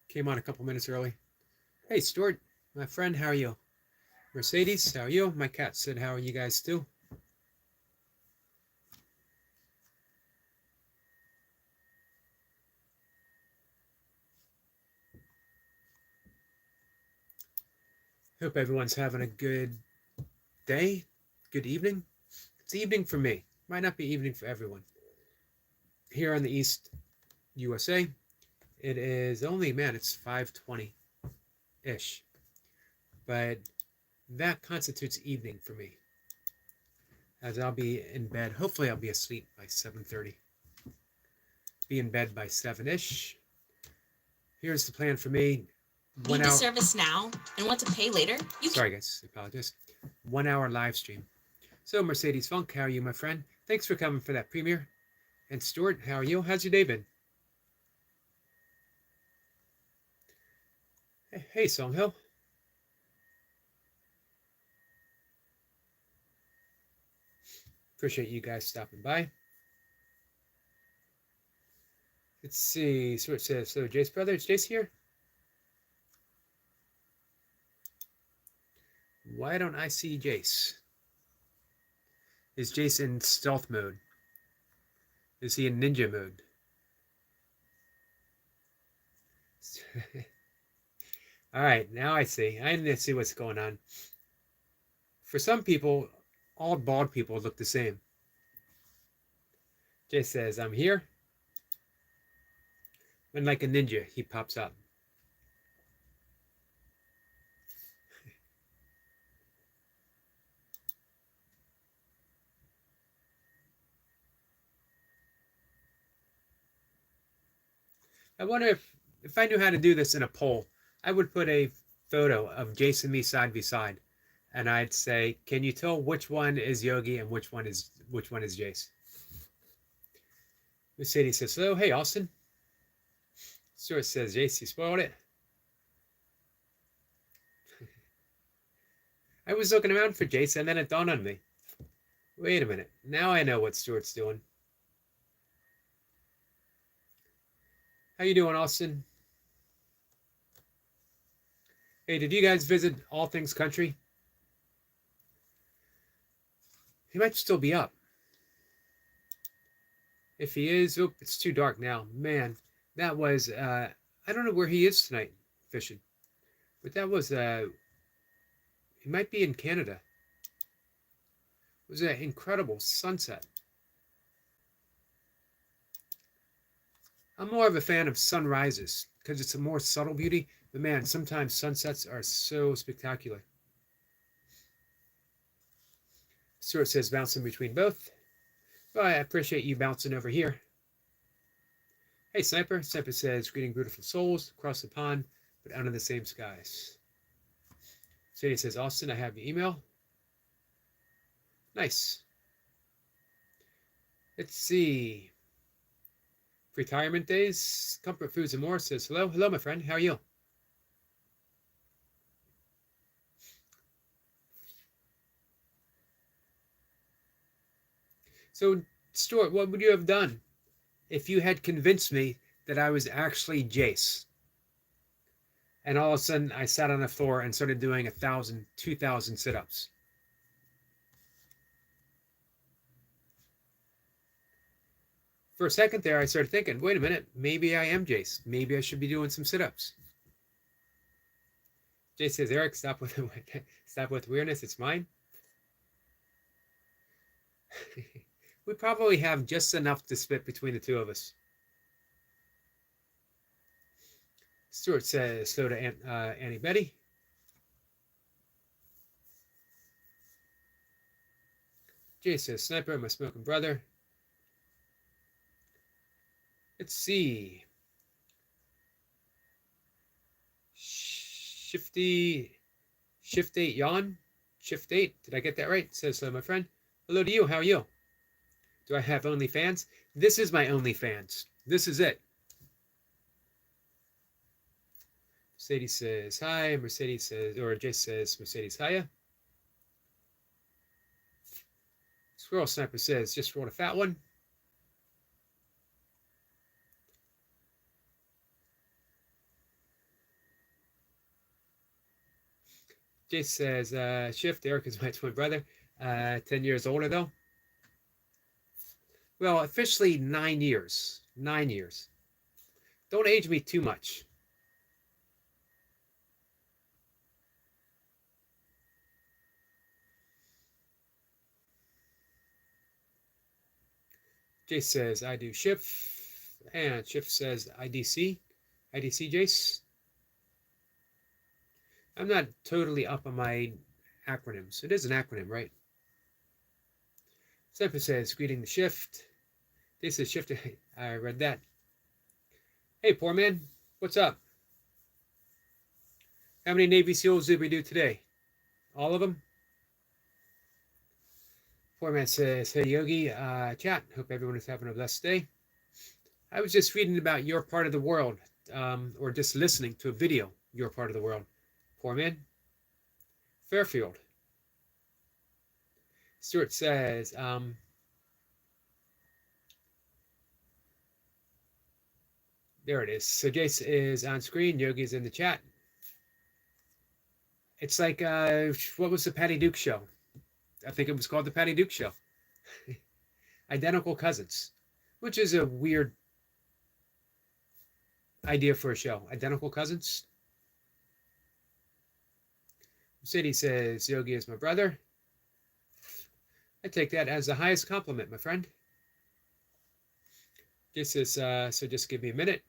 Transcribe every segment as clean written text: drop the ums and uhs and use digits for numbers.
Came on a couple minutes early. Hey, Stuart, my friend, how are you? Mercedes, how are you? My cat said, how are you guys too? Hope everyone's having a good day, good evening. It's evening for me. Might not be evening for everyone. Here on the East USA, it is only, man, it's 5:20-ish. But that constitutes evening for me. As I'll be in bed. Hopefully I'll be asleep by 7:30. Be in bed by 7-ish. Here's the plan for me. Need the service now and want to pay later? Sorry guys, I apologize. 1 hour live stream. So Mercedes Funk, how are you, my friend? Thanks for coming for that premiere. And Stuart, how are you? How's your day been? Hey, Songhill. Appreciate you guys stopping by. Let's see. So it says, so Jace brother, is Jace here? Why don't I see Jace? Is Jace in stealth mode? Is he in ninja mode? All right, now I see. I need to see what's going on. For some people, all bald people look the same. Jace says, I'm here. And like a ninja, he pops up. I wonder if I knew how to do this in a poll, I would put a photo of Jace and me side by side, and I'd say, "Can you tell which one is Yogi and which one is Jace?" Mercedes says, "Hello, hey Austin." Stuart says, "Jace, you spoiled it." I was looking around for Jace, and then it dawned on me. Wait a minute. Now I know what Stuart's doing. How you doing, Austin? Hey, did you guys visit All Things Country? He might still be up. If he is, oh, it's too dark now. Man, that was, I don't know where he is tonight fishing. But that was, he might be in Canada. It was an incredible sunset. I'm more of a fan of sunrises because it's a more subtle beauty. But man, sometimes sunsets are so spectacular. Stuart says bouncing between both. Well, I appreciate you bouncing over here. Hey, Sniper. Sniper says, greeting beautiful souls across the pond, but under the same skies. Sadie says, Austin, I have your email. Nice. Let's see. Retirement days. Comfort Foods and More says, hello. Hello, my friend. How are you? So, Stuart, what would you have done if you had convinced me that I was actually Jace? And all of a sudden, I sat on the floor and started doing 1,000, 2,000 sit-ups. For a second there, I started thinking, wait a minute, maybe I am Jace. Maybe I should be doing some sit-ups. Jace says, Eric, stop with weirdness. It's mine. We probably have just enough to split between the two of us. Stuart says, so to Annie Betty. Jay says, Sniper, my smoking brother. Let's see. Shift 8 yawn. Shift 8. Did I get that right? Says my friend. Hello to you. How are you? Do I have OnlyFans? This is my OnlyFans. This is it. Mercedes says hi. Mercedes says, or Jay says, Mercedes hiya. Squirrel Sniper says, just rolled a fat one. Jace says, Shift, Eric is my twin brother. 10 years older, though. Well, officially 9 years. 9 years. Don't age me too much. Jace says, I do Shift. And Shift says, IDC. IDC, Jace. I'm not totally up on my acronyms. It is an acronym, right? Semper says, greeting the Shift. Jace says, Shift. I read that. Hey, poor man. What's up? How many Navy SEALs did we do today? All of them? Poor man says, hey, Yogi, chat. Hope everyone is having a blessed day. I was just reading about your part of the world, or just listening to a video, your part of the world. Poor man. Fairfield. Stuart says, there it is. So Jace is on screen. Yogi's in the chat. It's like, what was the Patty Duke show? I think it was called the Patty Duke Show. Identical cousins, which is a weird idea for a show. Identical cousins. City says, Yogi is my brother. I take that as the highest compliment, my friend. This is, so just give me a minute.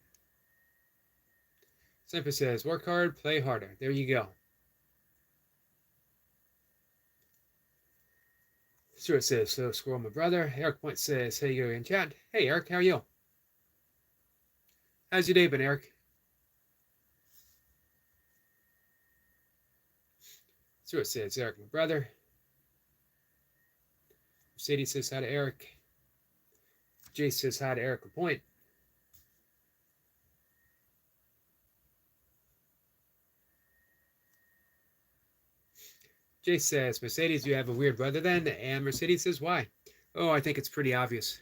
Semper says, work hard, play harder. There you go. Stuart says, so squirrel, my brother. Eric Point says, hey, you're in chat. Hey, Eric, how are you? How's your day been, Eric? Stuart says, Eric, my brother. Mercedes says hi to Eric. Jace says hi to Eric Point. Jace says, Mercedes, you have a weird brother then? And Mercedes says, why? Oh, I think it's pretty obvious.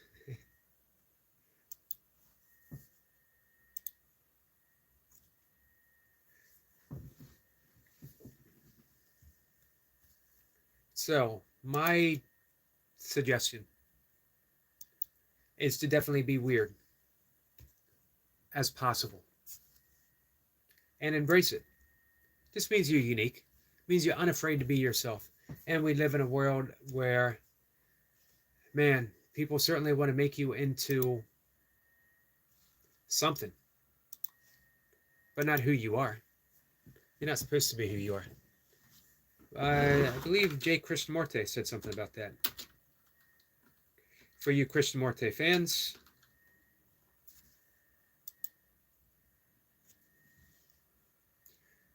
So, my suggestion is to definitely be weird as possible and embrace it. This means you're unique. It means you're unafraid to be yourself. And we live in a world where, man, people certainly want to make you into something, but not who you are. You're not supposed to be who you are. I believe Jay Krishnamurti said something about that. For you Krishnamurti fans,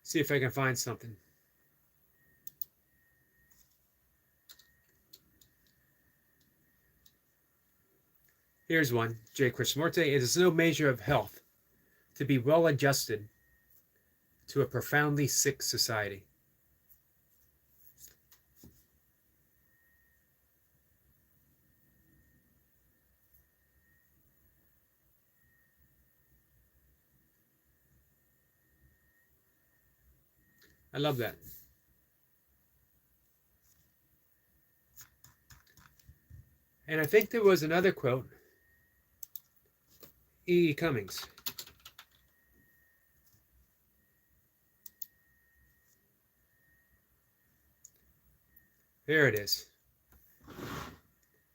see if I can find something. Here's one. Jay Krishnamurti. It is no measure of health to be well adjusted to a profoundly sick society. I love that. And I think there was another quote. E. Cummings. There it is.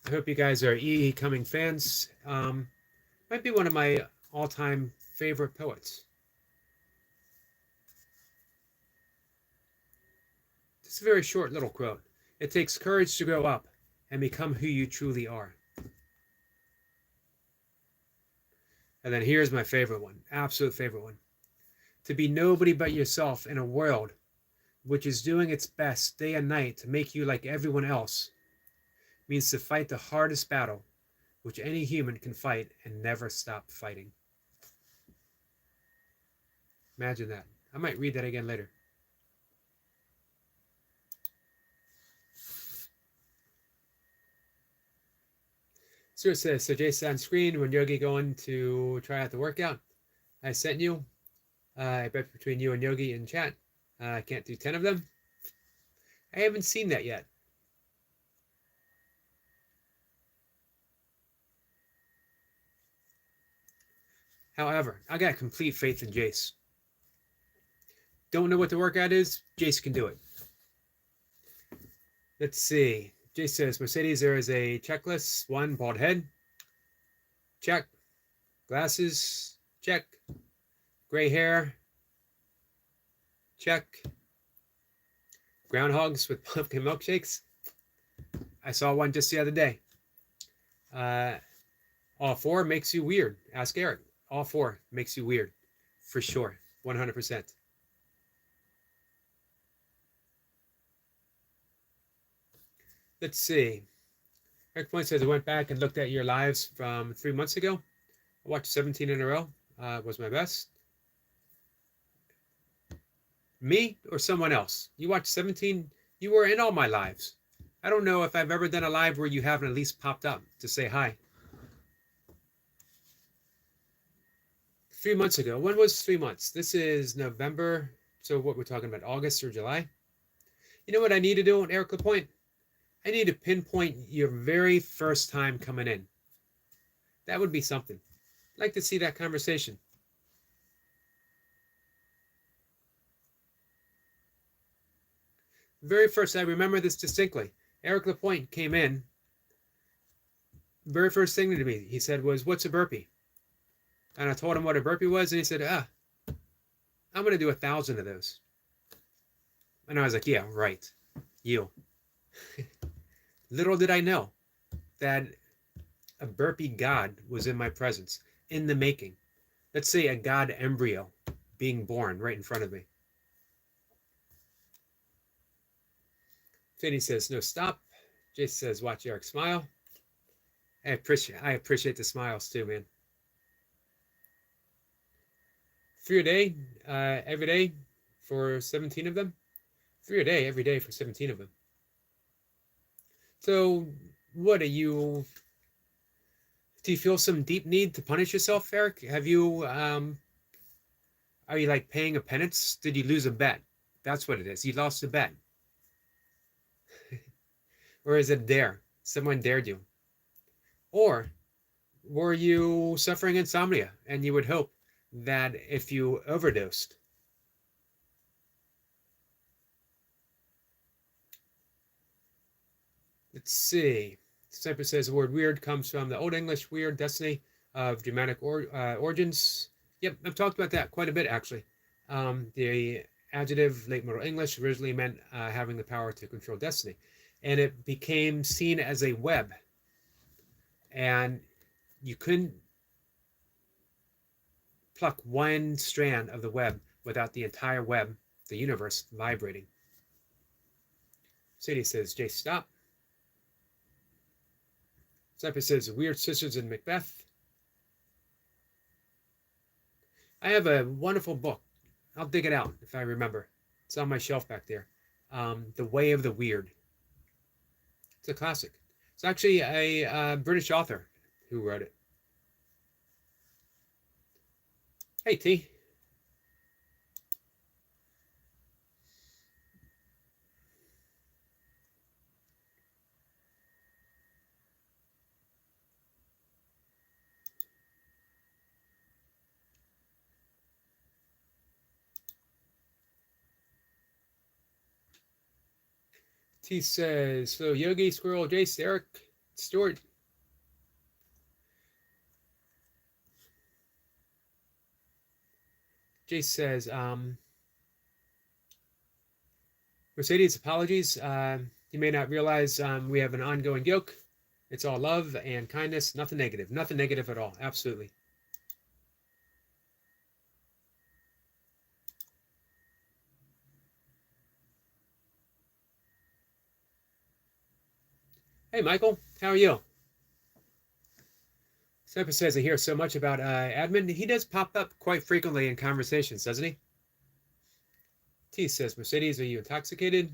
I hope you guys are E. Cummings fans. Might be one of my all-time favorite poets. It's a very short little quote. It takes courage to grow up and become who you truly are. And then here's my favorite one, absolute favorite one. To be nobody but yourself in a world which is doing its best day and night to make you like everyone else means to fight the hardest battle which any human can fight and never stop fighting. Imagine that. I might read that again later. So it says, so Jason on screen, when Yogi going to try out the workout, I sent you. I bet between you and Yogi in chat. I can't do 10 of them. I haven't seen that yet. However, I got complete faith in Jace. Don't know what the workout is? Jace can do it. Let's see. Jace says, Mercedes, there is a checklist. 1, bald head. Check. Glasses. Check. Gray hair. Check. Groundhogs with pumpkin milkshakes. I saw one just the other day. All 4 makes you weird. Ask Eric. All 4 makes you weird. For sure. 100%. Let's see. Eric Point says, I went back and looked at your lives from 3 months ago. I watched 17 in a row. Was my best. Me or someone else? You watched 17? You were in all my lives. I don't know if I've ever done a live where you haven't at least popped up to say hi. 3 months ago. When was 3 months? This is November. So what we're talking about, August or July? You know what I need to do on Eric Lapointe? I need to pinpoint your very first time coming in. That would be something. I'd like to see that conversation. Very first, I remember this distinctly. Eric Lapointe came in. Very first thing to me, he said was, what's a burpee? And I told him what a burpee was, and he said, I'm going to do 1,000 of those. And I was like, yeah, right. You. Little did I know that a burpee god was in my presence, in the making. Let's say a god embryo being born right in front of me. Finney says, no, stop. Jace says, watch Eric smile. I appreciate the smiles too, man. 3 a day, every day for 17 of them. 3 a day, every day for 17 of them. So, what are you? Do you feel some deep need to punish yourself, Eric? Have you? Are you like paying a penance? Did you lose a bet? That's what it is. You lost a bet. Or is it a dare? Someone dared you. Or were you suffering insomnia and you would hope that if you overdosed, let's see. Sniper says the word weird comes from the Old English weird destiny of Germanic origins. Yep, I've talked about that quite a bit actually. The adjective late Middle English originally meant having the power to control destiny. And it became seen as a web. And you couldn't pluck one strand of the web without the entire web, the universe, vibrating. Sadie says, Jay, stop. Sniper says, weird sisters in Macbeth. I have a wonderful book. I'll dig it out if I remember. It's on my shelf back there. The Way of the Weird. It's a classic. It's actually a British author who wrote it. Hey, T. T says, so Yogi, Squirrel, Jace, Eric, Stuart. Jace says, Mercedes, apologies. You may not realize we have an ongoing yoke. It's all love and kindness, nothing negative. Nothing negative at all. Absolutely. Hey, Michael. How are you? Sniper says, I hear so much about admin. He does pop up quite frequently in conversations, doesn't he? T says, Mercedes, are you intoxicated?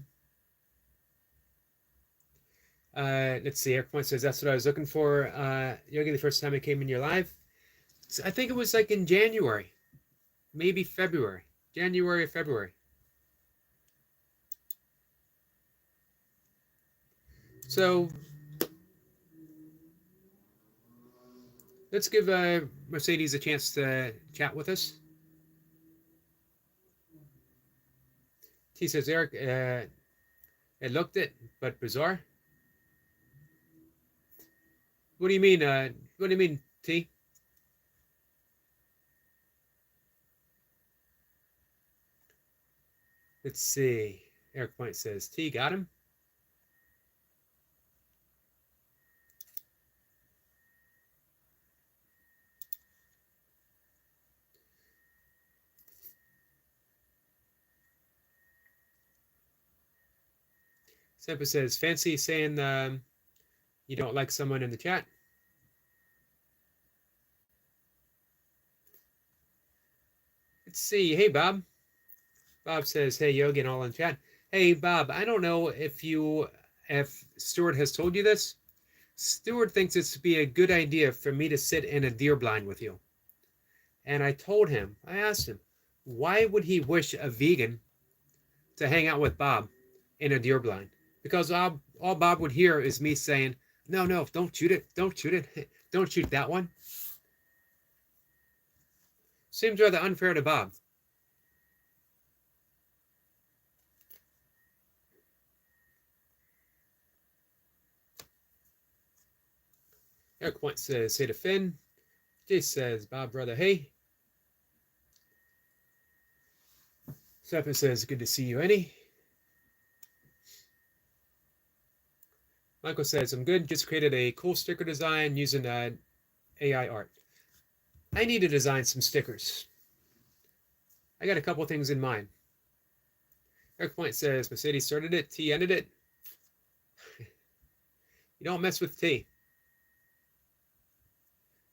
Let's see. Eric Point says, that's what I was looking for. Yogi, the first time I came in your live. I think it was like in January. Maybe February. January or February. So let's give Mercedes a chance to chat with us. T says, Eric, it looked it, but bizarre. What do you mean? What do you mean, T? Let's see. Eric Point says, T, got him? Semper says, fancy saying you don't like someone in the chat. Let's see. Hey, Bob. Bob says, hey, Yogi and all in chat. Hey, Bob, I don't know if Stuart has told you this. Stuart thinks it's be a good idea for me to sit in a deer blind with you. And I asked him, why would he wish a vegan to hang out with Bob in a deer blind? Because all Bob would hear is me saying, no, don't shoot it. Don't shoot it. Don't shoot that one. Seems rather unfair to Bob. Eric Point says, hey to Finn. Jay says, Bob, brother, hey. Stephen says, good to see you, Annie. Michael says, I'm good. Just created a cool sticker design using AI art. I need to design some stickers. I got a couple things in mind. Eric Point says, Mercedes started it, T ended it. You don't mess with T.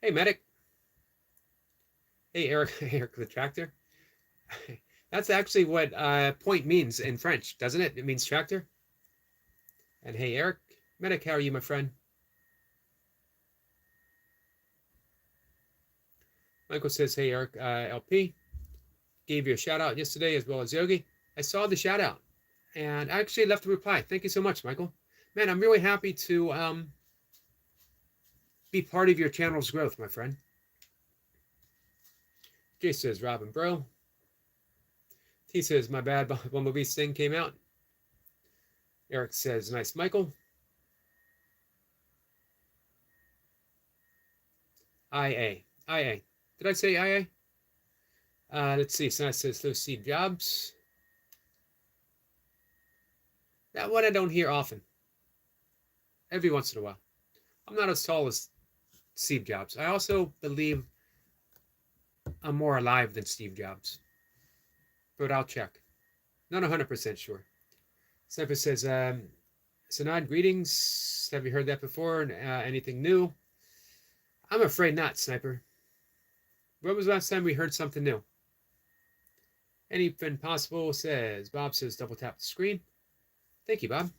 Hey, medic. Hey, Eric the tractor. That's actually what point means in French, doesn't it? It means tractor. And hey, Eric. Medic, how are you, my friend? Michael says, hey, Eric, LP. Gave you a shout out yesterday as well as Yogi. I saw the shout out and I actually left a reply. Thank you so much, Michael. Man, I'm really happy to be part of your channel's growth, my friend. Jay says, Robin, bro. T says, my bad, Bumblebee thing came out. Eric says, nice, Michael. IA. Did I say IA? Let's see. So it says those Steve Jobs. That one I don't hear often. Every once in a while. I'm not as tall as Steve Jobs. I also believe I'm more alive than Steve Jobs. But I'll check. Not 100% sure. Sniper says, Sanad, greetings. Have you heard that before? Anything new? I'm afraid not, Sniper. When was the last time we heard something new? Anything possible, says. Bob says, double tap the screen. Thank you, Bob.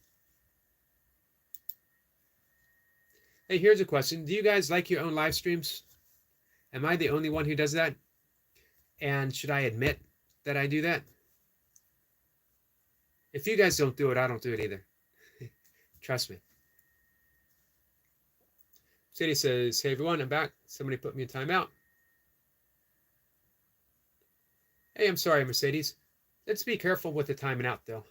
Hey, here's a question. Do you guys like your own live streams? Am I the only one who does that? And should I admit that I do that? If you guys don't do it, I don't do it either. Trust me. City says, hey everyone, I'm back. Somebody put me in timeout. Hey, I'm sorry, Mercedes. Let's be careful with the timing out, though.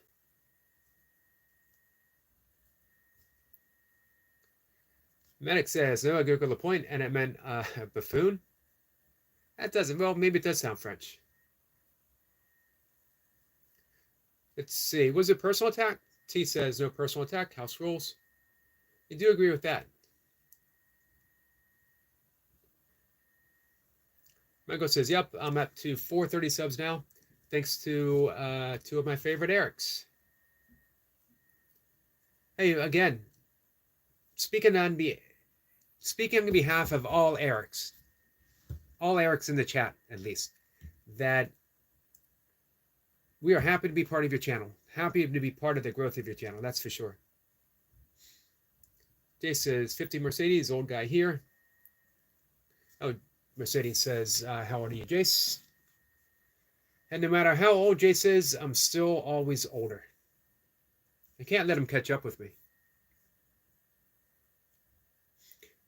Medic says, no, I Googled the point, and it meant buffoon. That doesn't, well, maybe it does sound French. Let's see, was it personal attack? T says, no personal attack, house rules. I do agree with that. Michael says, yep, I'm up to 430 subs now, thanks to two of my favorite Erics. Hey, again, speaking on behalf of all Erics in the chat, at least, that we are happy to be part of your channel, happy to be part of the growth of your channel, that's for sure. Jay says, 50 Mercedes, old guy here. Oh, Mercedes says, how old are you, Jace? And no matter how old Jace is, I'm still always older. I can't let him catch up with me.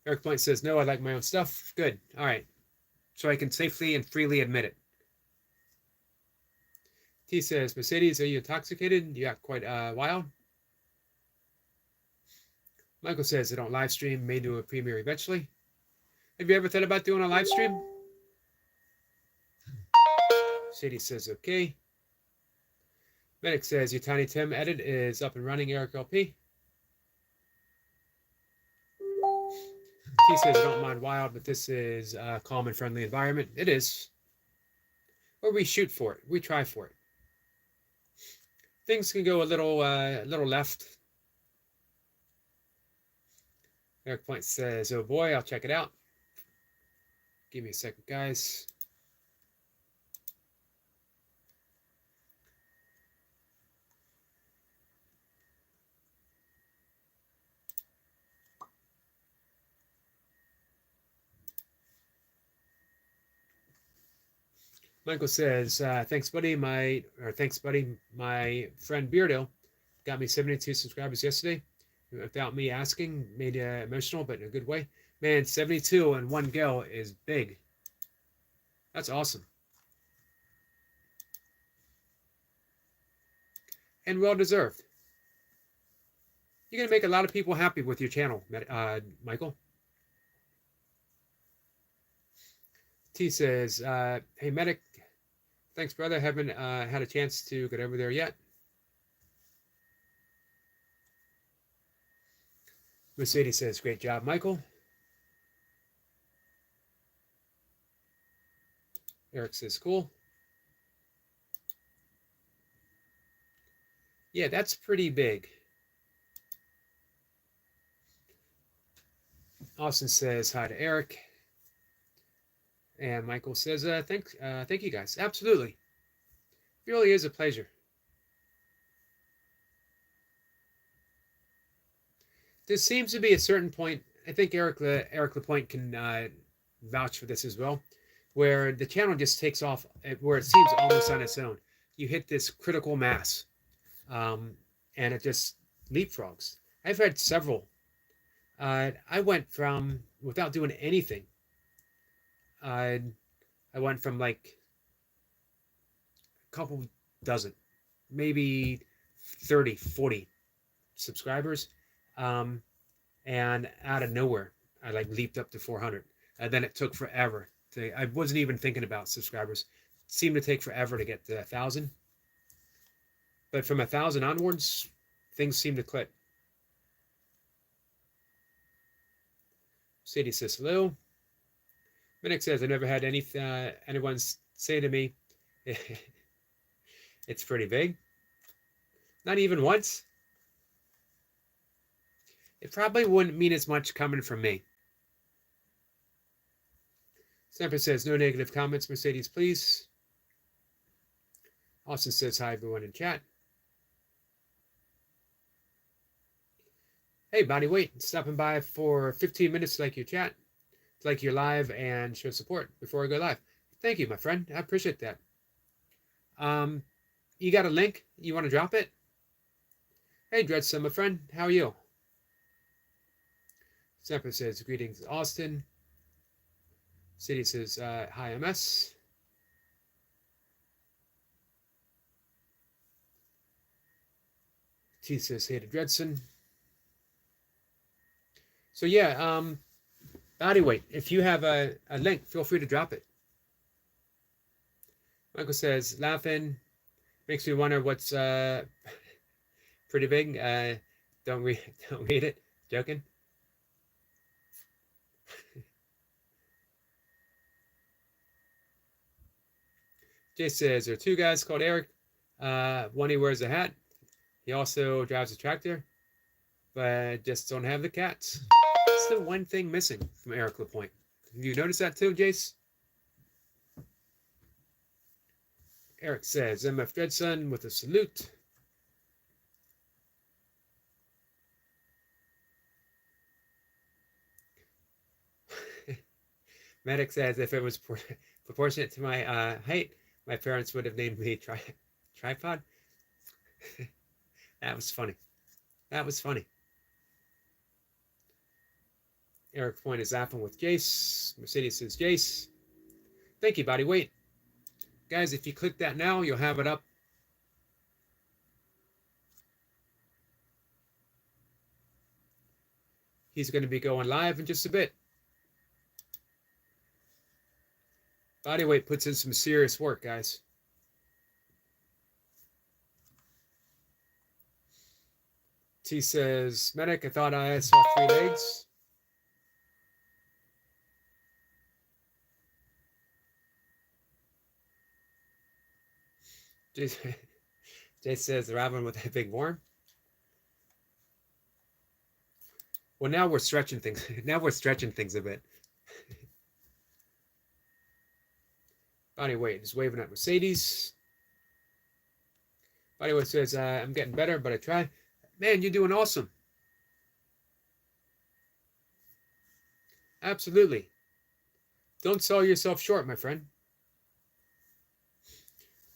Eric Point says, no, I like my own stuff. Good. All right. So I can safely and freely admit it. T says, Mercedes, are you intoxicated? You act quite wild. Michael says, I don't live stream, may do a premiere eventually. Have you ever thought about doing a live stream? Mercedes says, okay. Medic says, your Tiny Tim edit is up and running, Eric LP. T says, I don't mind wild, but this is a calm and friendly environment. It is. Or we shoot for it. We try for it. Things can go a little left. Eric Point says, oh boy, I'll check it out. Give me a second, guys. Michael says, thanks, buddy. My friend Beardo got me 72 subscribers yesterday without me asking. Made emotional, but in a good way. Man, 72 in one go is big. That's awesome. And well deserved. You're going to make a lot of people happy with your channel, Michael. T says, hey, Medic. Thanks, brother. Haven't had a chance to get over there yet. Mercedes says, great job, Michael. Eric says, cool. Yeah, that's pretty big. Austin says, hi to Eric. And Michael says, thank you guys. Absolutely. It really is a pleasure. There seems to be a certain point, I think Eric Lapointe can vouch for this as well, where the channel just takes off, where it seems almost on its own. You hit this critical mass, and it just leapfrogs. I've had several. I went from, without doing anything, I went from like a couple dozen, maybe 30, 40 subscribers. And out of nowhere, I like leaped up to 400. And then it took forever. I wasn't even thinking about subscribers. It seemed to take forever to get to 1,000. But from 1,000 onwards, things seem to click. Sadie says hello. Minnick says, I never had anyone say to me, it's pretty big. Not even once. It probably wouldn't mean as much coming from me. Semper says, no negative comments, Mercedes, please. Austin says, hi, everyone in chat. Hey, Body Weight, stopping by for 15 minutes to like your chat, to like your live, and show support before I go live. Thank you, my friend. I appreciate that. You got a link? You want to drop it? Hey, Dreadson, my friend. How are you? Semper says, greetings, Austin. City says, hi, MS. T says, hey to Dreadson. So yeah, Body Weight, if you have a link, feel free to drop it. Michael says, laughing makes me wonder what's pretty big. Don't read it. Joking. Jay says, there are two guys called Eric. One, he wears a hat. He also drives a tractor, but just don't have the cats. That's the one thing missing from Eric Lapointe. Have you noticed that too, Jace? Eric says, MF Dreadson with a salute. Medic says, if it was proportionate to my height, my parents would have named me Tripod. That was funny. That was funny. Eric Point is laughing with Jace. Mercedes says Jace. Thank you, body weight. Guys, if you click that now, you'll have it up. He's going to be going live in just a bit. Bodyweight puts in some serious work, guys. T says, Medic, I thought I saw 3 legs. Jay says, the rabbit with a big worm. Well, now we're stretching things. Now we're stretching things a bit. Bodyweight is waving at Mercedes. Bodyweight says, I'm getting better, but I try. Man, you're doing awesome. Absolutely. Don't sell yourself short, my friend.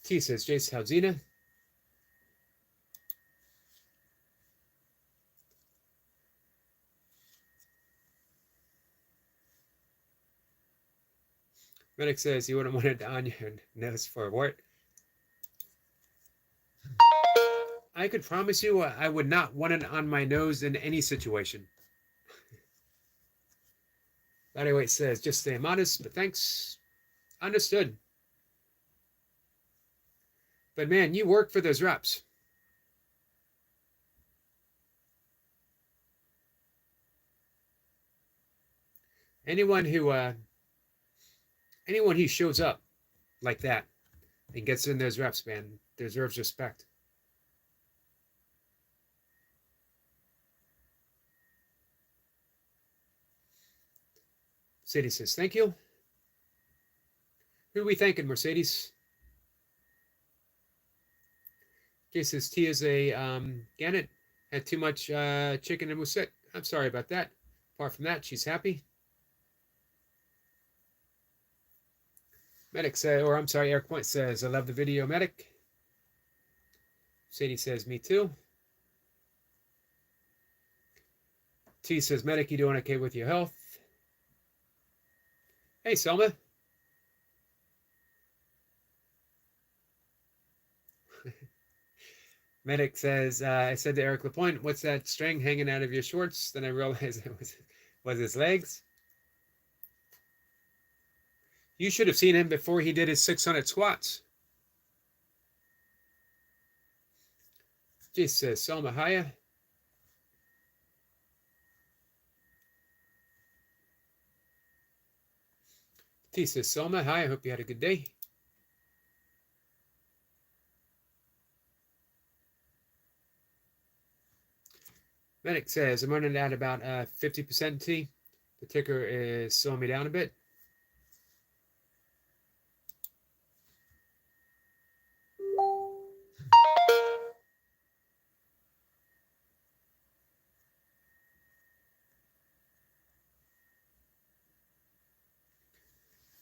T says, Jace Halzina. Medic says, you wouldn't want it on your nose for a wart. I could promise you I would not want it on my nose in any situation. Bodyweight says, just stay modest, but thanks. Understood. But man, you work for those reps. Anyone who shows up like that and gets in those reps, man, deserves respect. Mercedes says, thank you. Who are we thanking, Mercedes? Jay says, T is a gannet. Had too much chicken and was sick. I'm sorry about that. Apart from that, she's happy. Medic says, or I'm sorry, Eric Point says, I love the video, Medic. Sadie says, me too. T says, Medic, you doing okay with your health? Hey, Selma. Medic says, I said to Eric Lapointe, what's that string hanging out of your shorts? Then I realized it was his legs. You should have seen him before he did his 600 squats. Jace says, Selma, hiya. T says, Selma, hi, I hope you had a good day. Medic says, I'm running at about 50% T. The ticker is slowing me down a bit.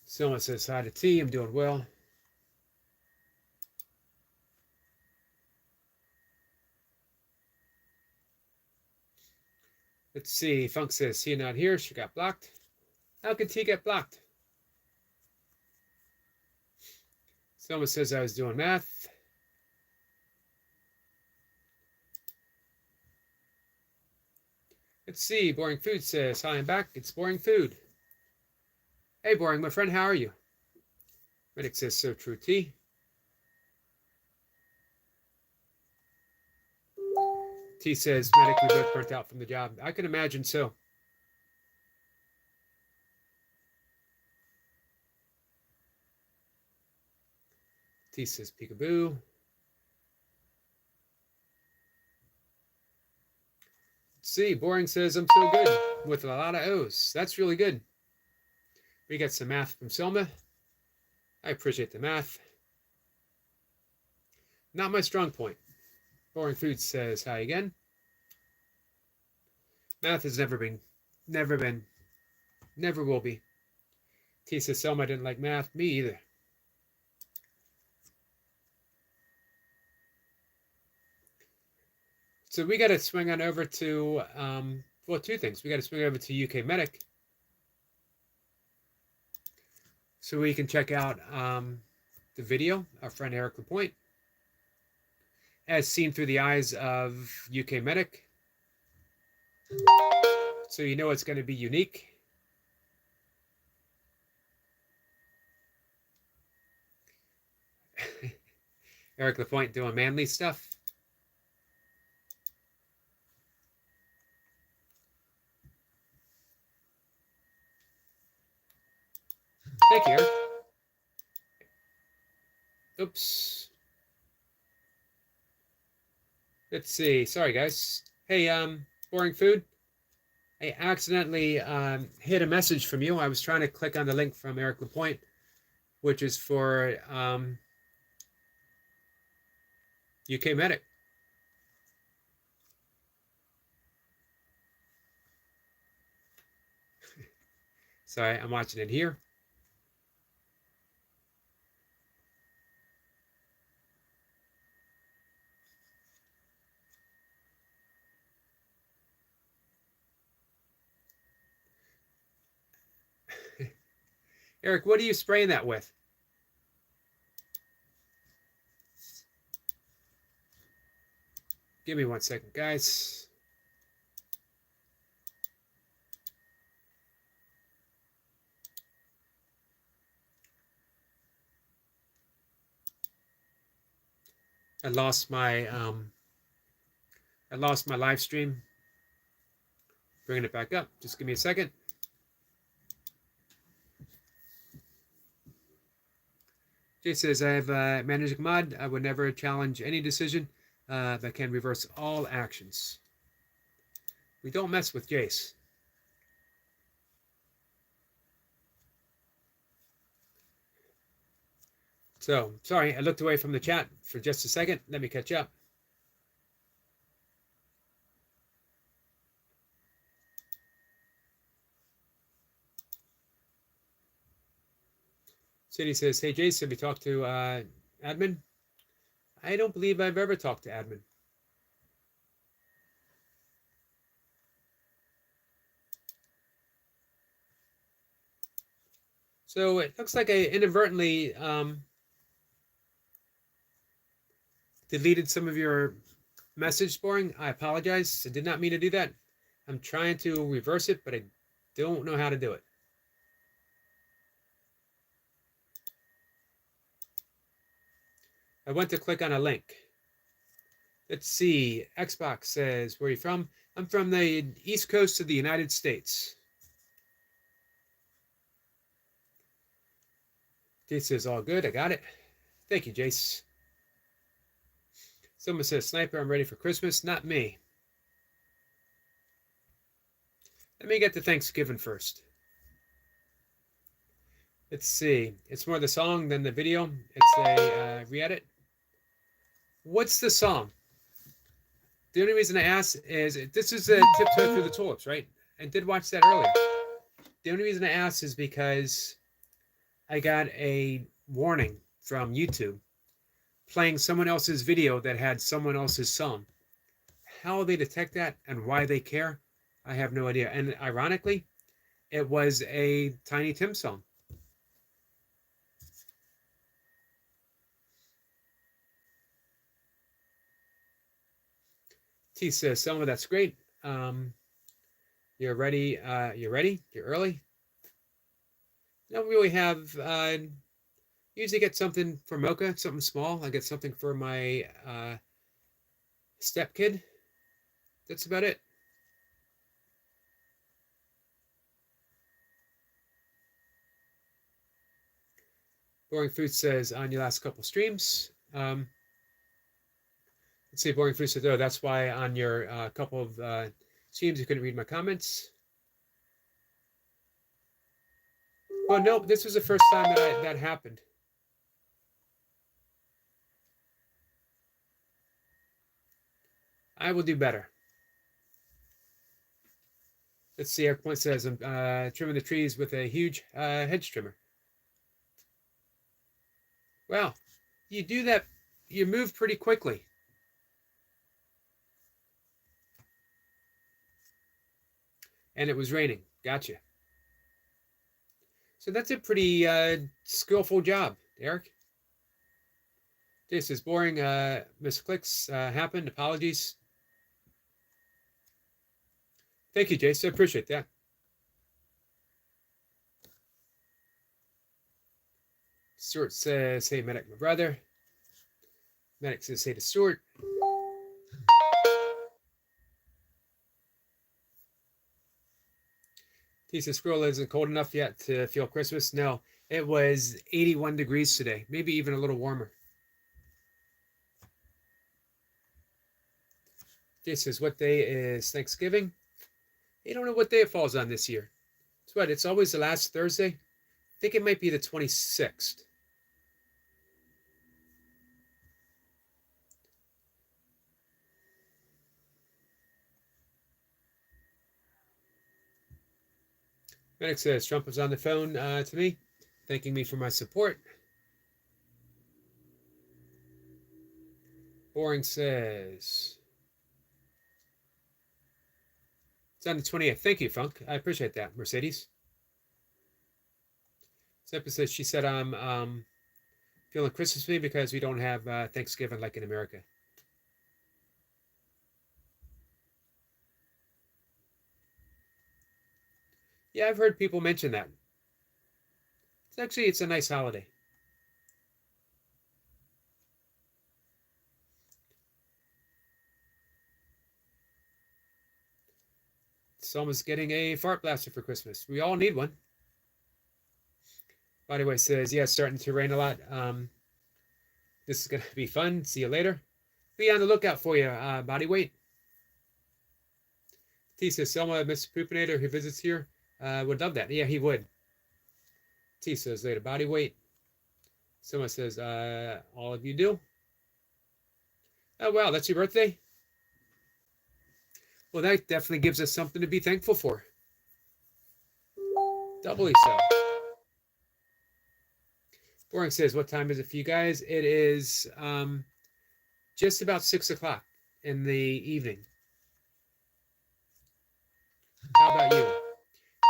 Someone says, hi to T, I'm doing well. Let's see, Funk says, see you not here, she got blocked. How could T get blocked? Someone says I was doing math. Let's see, Boring Food says, hi, I'm back, it's Boring Food. Hey, Boring, my friend, how are you? Medic says, so true, T. T says, Medic, we both burnt out from the job. I can imagine so. T says, peekaboo. Let's see, Boring says, I'm so good with a lot of O's. That's really good. We got some math from Selma. I appreciate the math. Not my strong point. Boring Food says, hi again. Math has never will be. T says, Selma didn't like math. Me either. So we got to swing on over to well, two things. We got to swing over to UK Medic so we can check out the video. Our friend Eric Lapointe, as seen through the eyes of UK Medic. So you know it's going to be unique. Eric Lapointe doing manly stuff. Thank you, Eric. Oops. Let's see. Sorry, guys. Hey, Boring Food. I accidentally hit a message from you. I was trying to click on the link from Eric Lapointe, which is for UK Medic. Sorry, I'm watching it here. Eric, what are you spraying that with? Give me 1 second, guys. I lost my live stream. Bringing it back up. Just give me a second. Jay says, I have managed mod. I would never challenge any decision that can reverse all actions. We don't mess with Jace. So, sorry, I looked away from the chat for just a second. Let me catch up. City says, hey, Jace, have you talked to admin? I don't believe I've ever talked to admin. So it looks like I inadvertently deleted some of your message Boring. I apologize. I did not mean to do that. I'm trying to reverse it, but I don't know how to do it. I went to click on a link. Let's see. Xbox says, where are you from? I'm from the East Coast of the United States. Jace says, all good. I got it. Thank you, Jace. Someone says, Sniper, I'm ready for Christmas. Not me. Let me get to Thanksgiving first. Let's see. It's more the song than the video. It's a re-edit. What's the song? The only reason I ask is, this is a Tiptoe Through the Tulips, right? I did watch that earlier. The only reason I ask is because I got a warning from YouTube playing someone else's video that had someone else's song. How they detect that and why they care, I have no idea. And ironically, it was a Tiny Tim song. T says, Selma, that's great. You're ready. You're ready? You're early? Don't really have, usually get something for Mocha, something small. I get something for my stepkid. That's about it. Boring Food says, on your last couple streams. Let's see, Boring Food says, oh, that's why on your couple of streams you couldn't read my comments. Well, no, this was the first time that happened. I will do better. Let's see, Eric Point says, I'm trimming the trees with a huge hedge trimmer. Wow, you do that, you move pretty quickly. And it was raining. Gotcha. So that's a pretty skillful job, Eric. This is boring. Misclicks happened. Apologies. Thank you, Jace. I appreciate that. Stuart says, hey, Medic, my brother. Medic says, hey to Stuart. He says, Squirrel isn't cold enough yet to feel Christmas. No, it was 81 degrees today, maybe even a little warmer. Jay says, what day is Thanksgiving? I don't know what day it falls on this year. It's what? It's always the last Thursday. I think it might be the 26th. Medic says, Trump was on the phone to me, thanking me for my support. Boring says, it's on the 20th. Thank you, Funk. I appreciate that, Mercedes. Seppa says, she said, I'm feeling Christmassy because we don't have Thanksgiving like in America. Yeah, I've heard people mention that. It's a nice holiday. Selma's getting a fart blaster for Christmas. We all need one. Bodyweight says, yeah, it's starting to rain a lot. This is going to be fun. See you later. Be on the lookout for you, Bodyweight. T says, Selma, Mr. Poopinator, who visits here, would love that. Yeah, he would. T says, later, Bodyweight. Selma says, all of you do. Oh, wow, that's your birthday? Well, that definitely gives us something to be thankful for. Doubly so. Boring says, what time is it for you guys? It is just about 6 o'clock in the evening. How about you?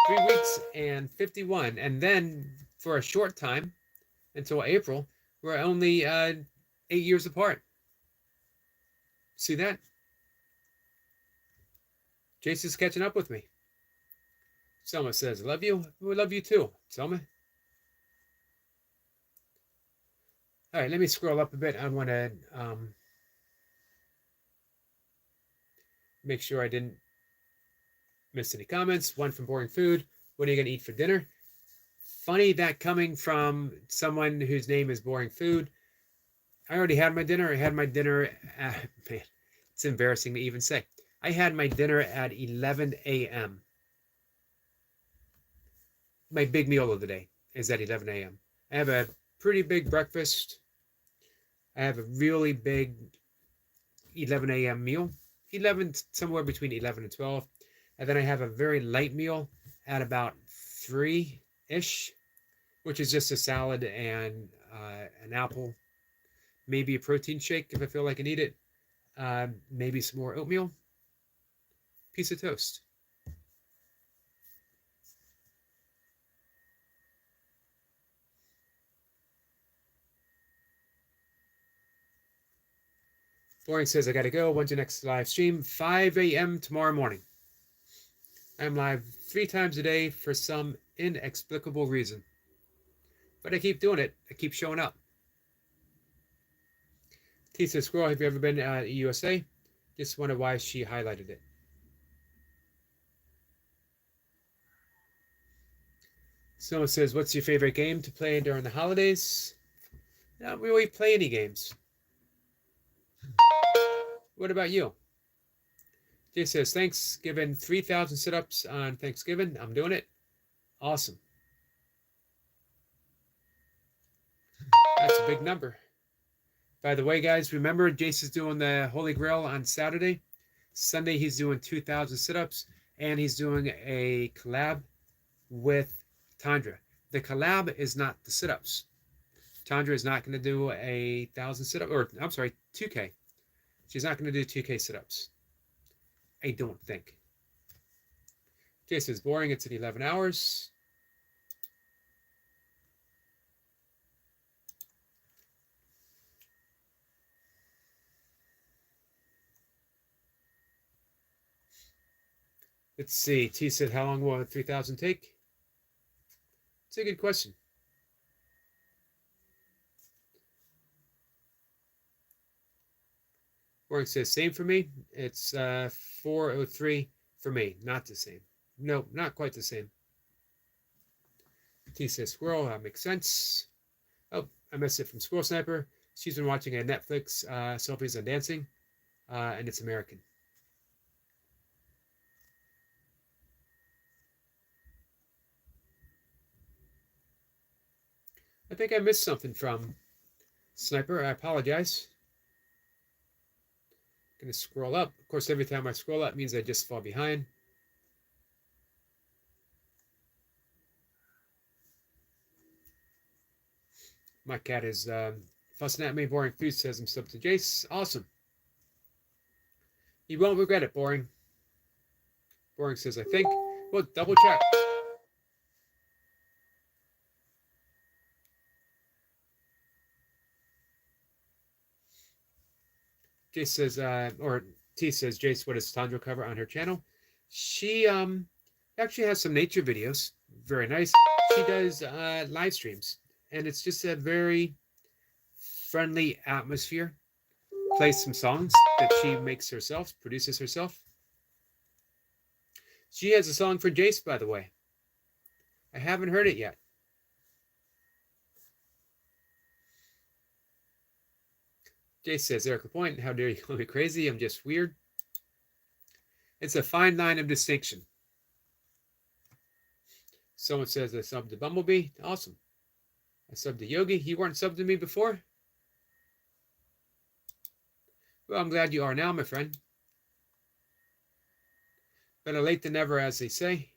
3 weeks and 51. And then for a short time, until April, we're only 8 years apart. See that? Jason's catching up with me. Selma says, love you. We love you too, Selma. All right, let me scroll up a bit. I want to make sure I didn't miss any comments. One from Boring Food. What are you going to eat for dinner? Funny that coming from someone whose name is Boring Food. I already had my dinner. I had my dinner at, man, it's embarrassing to even say. I had my dinner at 11 a.m. My big meal of the day is at 11 a.m. I have a pretty big breakfast. I have a really big 11 a.m. meal. Somewhere between 11 and 12. And then I have a very light meal at about 3-ish, which is just a salad and an apple, maybe a protein shake if I feel like I need it, maybe some more oatmeal, piece of toast. Boring says, I got to go. When's your next live stream? 5 a.m. tomorrow morning. I'm live 3 times a day for some inexplicable reason. But I keep doing it. I keep showing up. T says, Squirrel, have you ever been at USA? Just wonder why she highlighted it. Someone says, what's your favorite game to play during the holidays? Not really play any games. What about you? Jay says, thanks. Given 3,000 sit-ups on Thanksgiving. I'm doing it. Awesome. That's a big number. By the way, guys, remember Jason's doing the Holy Grail on Saturday. Sunday, he's doing 2,000 sit-ups. And he's doing a collab with Tandra. The collab is not the sit-ups. Tandra is not going to do 1,000 sit-ups. Or, I'm sorry, 2K. She's not going to do 2K sit-ups. I don't think. Jay says, boring. It's at 11 hours. Let's see. T said, how long will 3,000 take? It's a good question. Boring says, same for me. It's 4:03 for me. Not the same. No, not quite the same. T says, squirrel. That makes sense. Oh, I missed it from Squirrel Sniper. She's been watching a Netflix Selfies on Dancing, and it's American. I think I missed something from Sniper. I apologize. Gonna scroll up. Of course, every time I scroll up means I just fall behind. My cat is fussing at me. Boring Food says I'm sub to Jace. Awesome. You won't regret it, Boring. Boring says, I think. Well, double check. Jace says, or T says, Jace, what does Tandra cover on her channel? She actually has some nature videos. Very nice. She does live streams, and it's just a very friendly atmosphere. Plays some songs that she makes herself, produces herself. She has a song for Jace, by the way. I haven't heard it yet. Jace says, Eric Lapointe, how dare you call me crazy? I'm just weird. It's a fine line of distinction. Someone says I subbed to Bumblebee. Awesome. I subbed to Yogi. You weren't subbed to me before? Well, I'm glad you are now, my friend. Better late than never, as they say.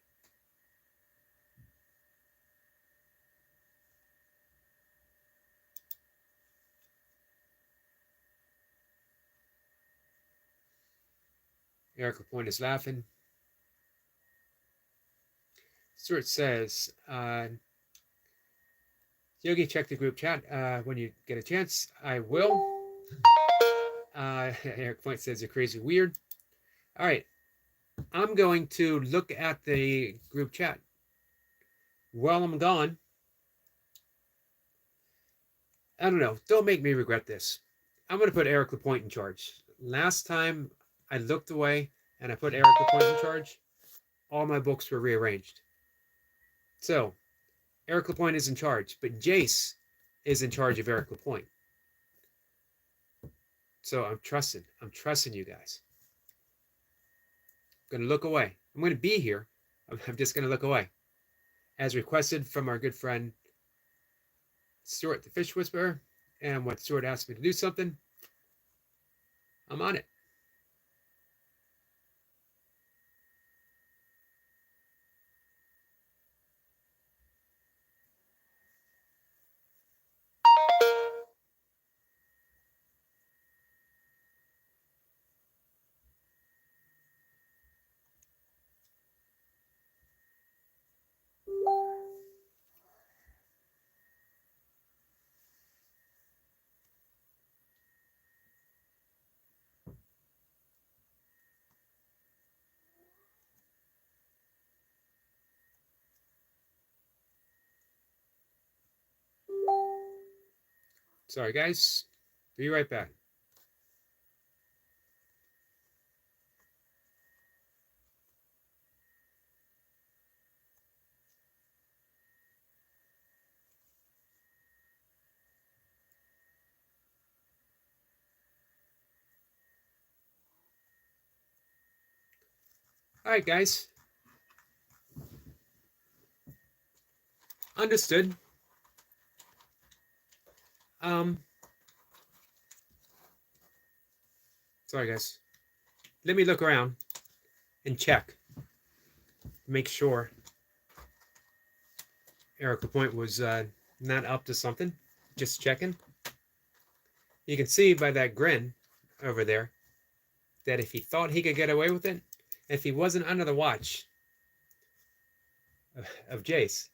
Eric Lapointe is laughing. Stuart says, Yogi, check the group chat when you get a chance. I will. Eric Point says, you're crazy weird. All right. I'm going to look at the group chat while I'm gone. I don't know. Don't make me regret this. I'm going to put Eric Lapointe in charge. Last time I looked away and I put Eric Lapointe in charge, all my books were rearranged. So, Eric Lapointe is in charge, but Jace is in charge of Eric Lapointe. So I'm trusting you guys. I'm going to look away. I'm going to be here. I'm just going to look away. As requested from our good friend Stuart the Fish Whisperer, and when Stuart asked me to do something, I'm on it. Sorry, guys. Be right back. All right, guys. Understood. Sorry, guys. Let me look around and check. Make sure Eric Lapointe was not up to something. Just checking. You can see by that grin over there that if he thought he could get away with it, if he wasn't under the watch, of Jace.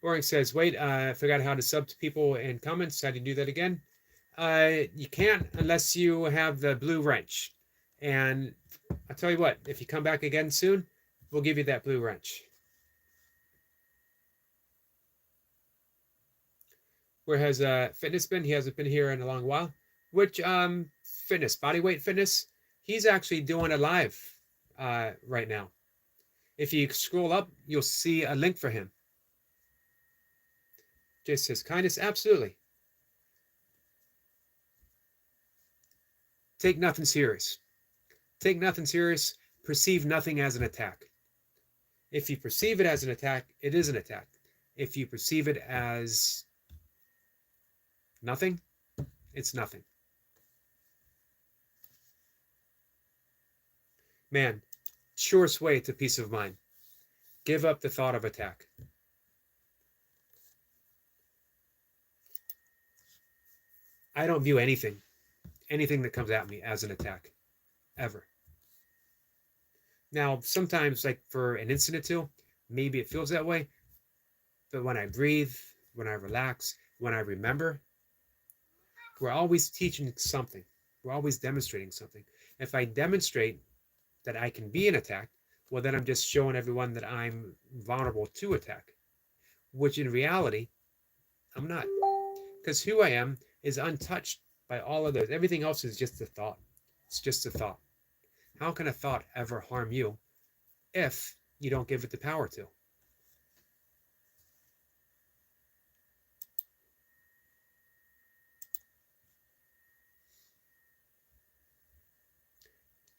Boring says, wait, I forgot how to sub to people in comments. How do you do that again? You can't unless you have the blue wrench. And I'll tell you what, if you come back again soon, we'll give you that blue wrench. Where has Fitness been? He hasn't been here in a long while. Which Fitness? Bodyweight Fitness? He's actually doing a live right now. If you scroll up, you'll see a link for him. Just says kindness, absolutely. Take nothing serious. Take nothing serious. Perceive nothing as an attack. If you perceive it as an attack, it is an attack. If you perceive it as nothing, it's nothing. Man, surest way to peace of mind. Give up the thought of attack. I don't view anything that comes at me as an attack, ever. Now, sometimes, like for an instant or two, maybe it feels that way. But when I breathe, when I relax, when I remember, we're always teaching something. We're always demonstrating something. If I demonstrate that I can be an attack, well, then I'm just showing everyone that I'm vulnerable to attack, which in reality, I'm not. Because who I am is untouched by all of those. Everything else is just a thought. It's just a thought. How can a thought ever harm you if you don't give it the power to?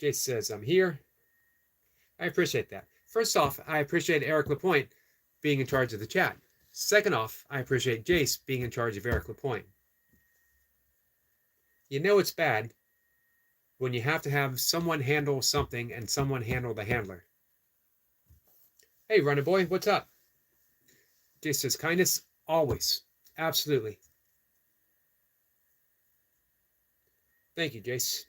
Jace says, I'm here. I appreciate that. First off, I appreciate Eric Lapointe being in charge of the chat. Second off, I appreciate Jace being in charge of Eric Lapointe. You know it's bad when you have to have someone handle something and someone handle the handler. Hey, Runner Boy, what's up? Jace says, kindness, always. Absolutely. Thank you, Jace.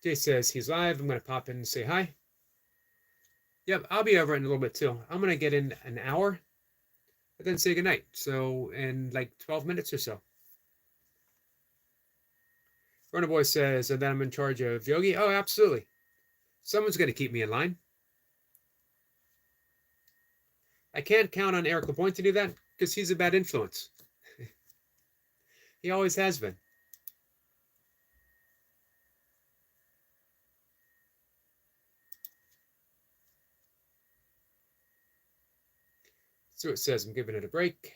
Jay says he's live. I'm going to pop in and say hi. Yep, I'll be over in a little bit too. I'm going to get in an hour, but then say goodnight. So in like 12 minutes or so. Runner Boy says, and then I'm in charge of Yogi. Oh, absolutely. Someone's going to keep me in line. I can't count on Eric Lapointe to do that because he's a bad influence. He always has been. So it says I'm giving it a break.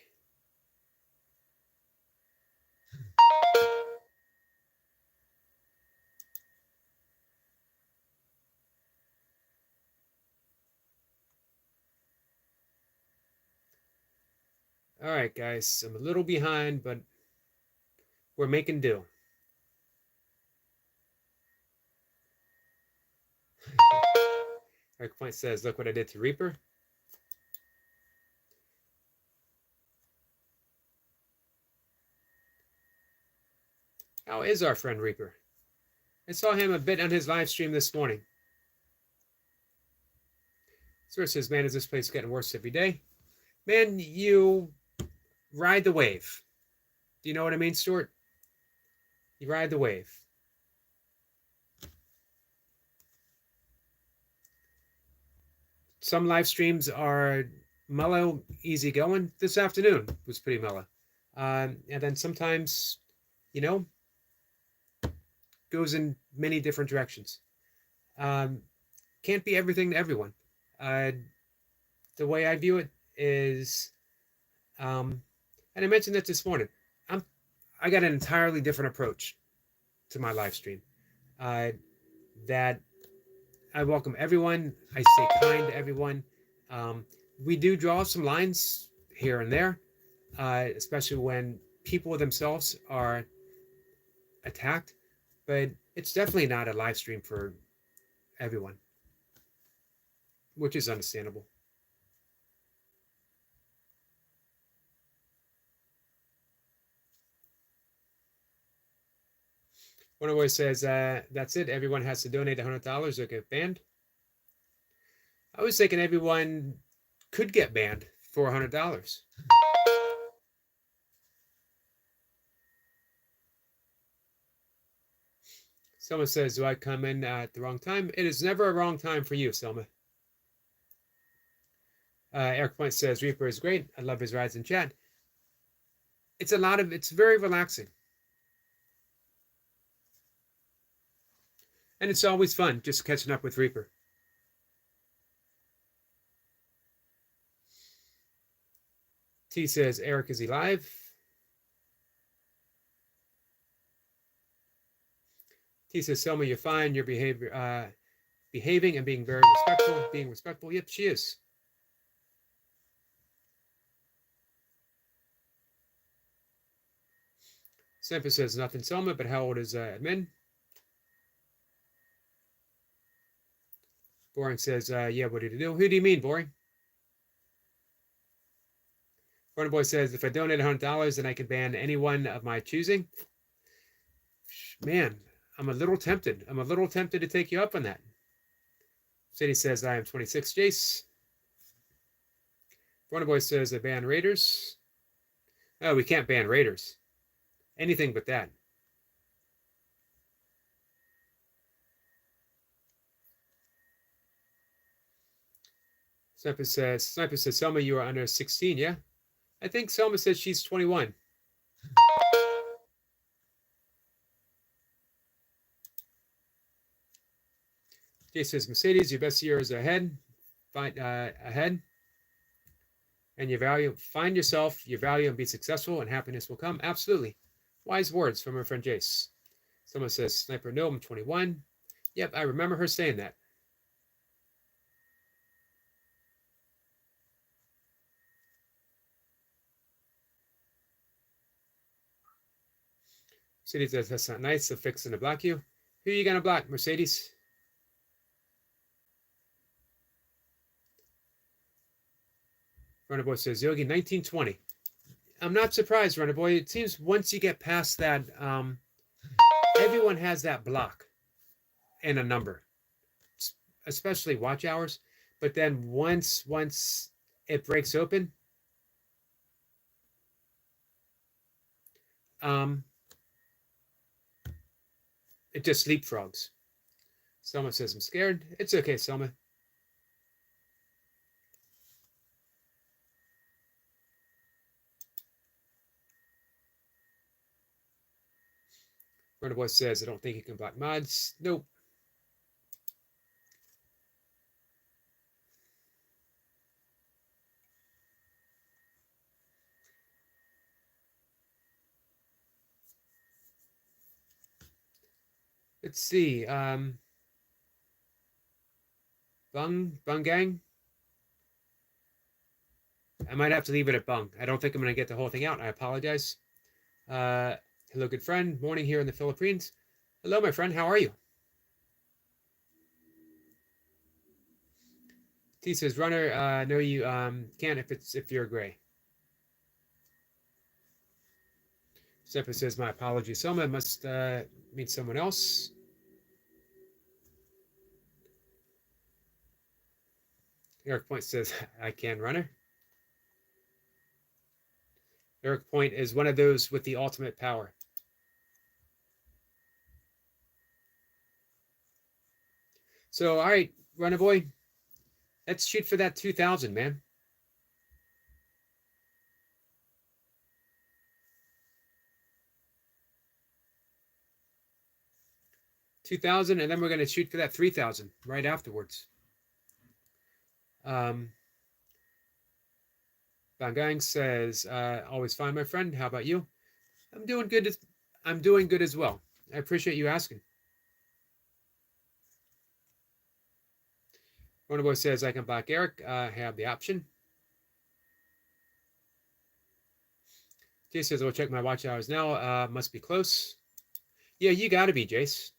All right, guys, I'm a little behind, but we're making do. Eric Point says, look what I did to Reaper. How is our friend Reaper? I saw him a bit on his live stream this morning. Stuart says, man, is this place getting worse every day? Man, you ride the wave. Do you know what I mean, Stuart? You ride the wave. Some live streams are mellow, easy going. This afternoon was pretty mellow. And then sometimes, you know, goes in many different directions. Can't be everything to everyone. The way I view it is, and I mentioned that this morning, I got an entirely different approach to my live stream. That I welcome everyone. I stay kind to everyone. We do draw some lines here and there, especially when people themselves are attacked. but it's definitely not a live stream for everyone, which is understandable. One always says, that's it. Everyone has to donate $100 or get banned. I was thinking everyone could get banned for $100. Someone says, do I come in at the wrong time? It is never a wrong time for you, Selma. Eric Point says, Reaper is great. I love his rides in chat. It's very relaxing. And it's always fun just catching up with Reaper. T says, Eric, is he live? T says, Selma, you're fine. You're behaving and being very respectful. Being respectful. Yep, she is. Semper says, nothing, Selma, but how old is admin? Boring says, yeah, what did you do? Who do you mean, Boring? Runner Boy says, if I donate $100, then I can ban anyone of my choosing. Man, I'm a little tempted. I'm a little tempted to take you up on that. City says, I am 26, Jace. Runner Boy says, I ban Raiders. Oh, we can't ban Raiders. Anything but that. Sniper says, Selma, you are under 16, yeah? I think Selma says she's 21. Jay says, Mercedes, your best year is ahead. Ahead. And find yourself, your value, and be successful, and happiness will come. Absolutely. Wise words from her friend Jace. Someone says, Sniper, no, I'm 21. Yep, I remember her saying that. Mercedes says, that's not nice. So fixing to block you. Who are you going to block, Mercedes? Runner Boy says, Yogi, 1920. I'm not surprised, Runner Boy. It seems once you get past that, everyone has that block and a number, especially watch hours. But then once it breaks open, it just leapfrogs. Selma says, I'm scared. It's okay, Selma. Runner Boy says, I don't think you can block mods. Nope. Let's see. Bung Gang. I might have to leave it at Bung. I don't think I'm going to get the whole thing out. I apologize. Hello, good friend. Morning here in the Philippines. Hello, my friend. How are you? T says, Runner, no, you can't if you're gray. Seppa says, my apologies. Selma must mean someone else. Eric Point says, I can, Runner. Eric Point is one of those with the ultimate power. So, all right, Runner Boy, let's shoot for that 2,000, man. $2,000, and then we're going to shoot for that 3,000 right afterwards. Bangang says, always fine, my friend. How about you? I'm doing good. I'm doing good as well. I appreciate you asking. Boy says, I can block Eric. I have the option. Jay says, I'll check my watch hours now. Must be close. Yeah, you got to be, Jace.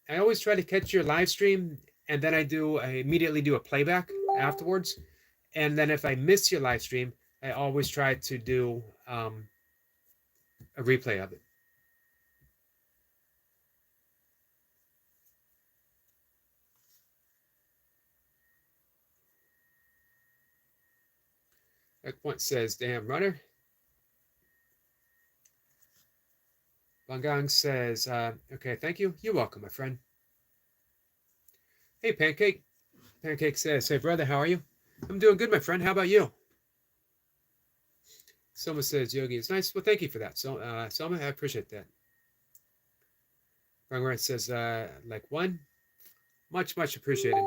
I always try to catch your live stream, and then I immediately do a playback afterwards. And then if I miss your live stream, I always try to do a replay of it. Point says, damn runner. Bangang says, okay, thank you. You're welcome, my friend. Hey, Pancake. Pancake says, hey, brother, how are you? I'm doing good, my friend. How about you? Selma says, Yogi, it's nice. Well, thank you for that. So, Selma, I appreciate that. Bangran says, like one. Much, much appreciated.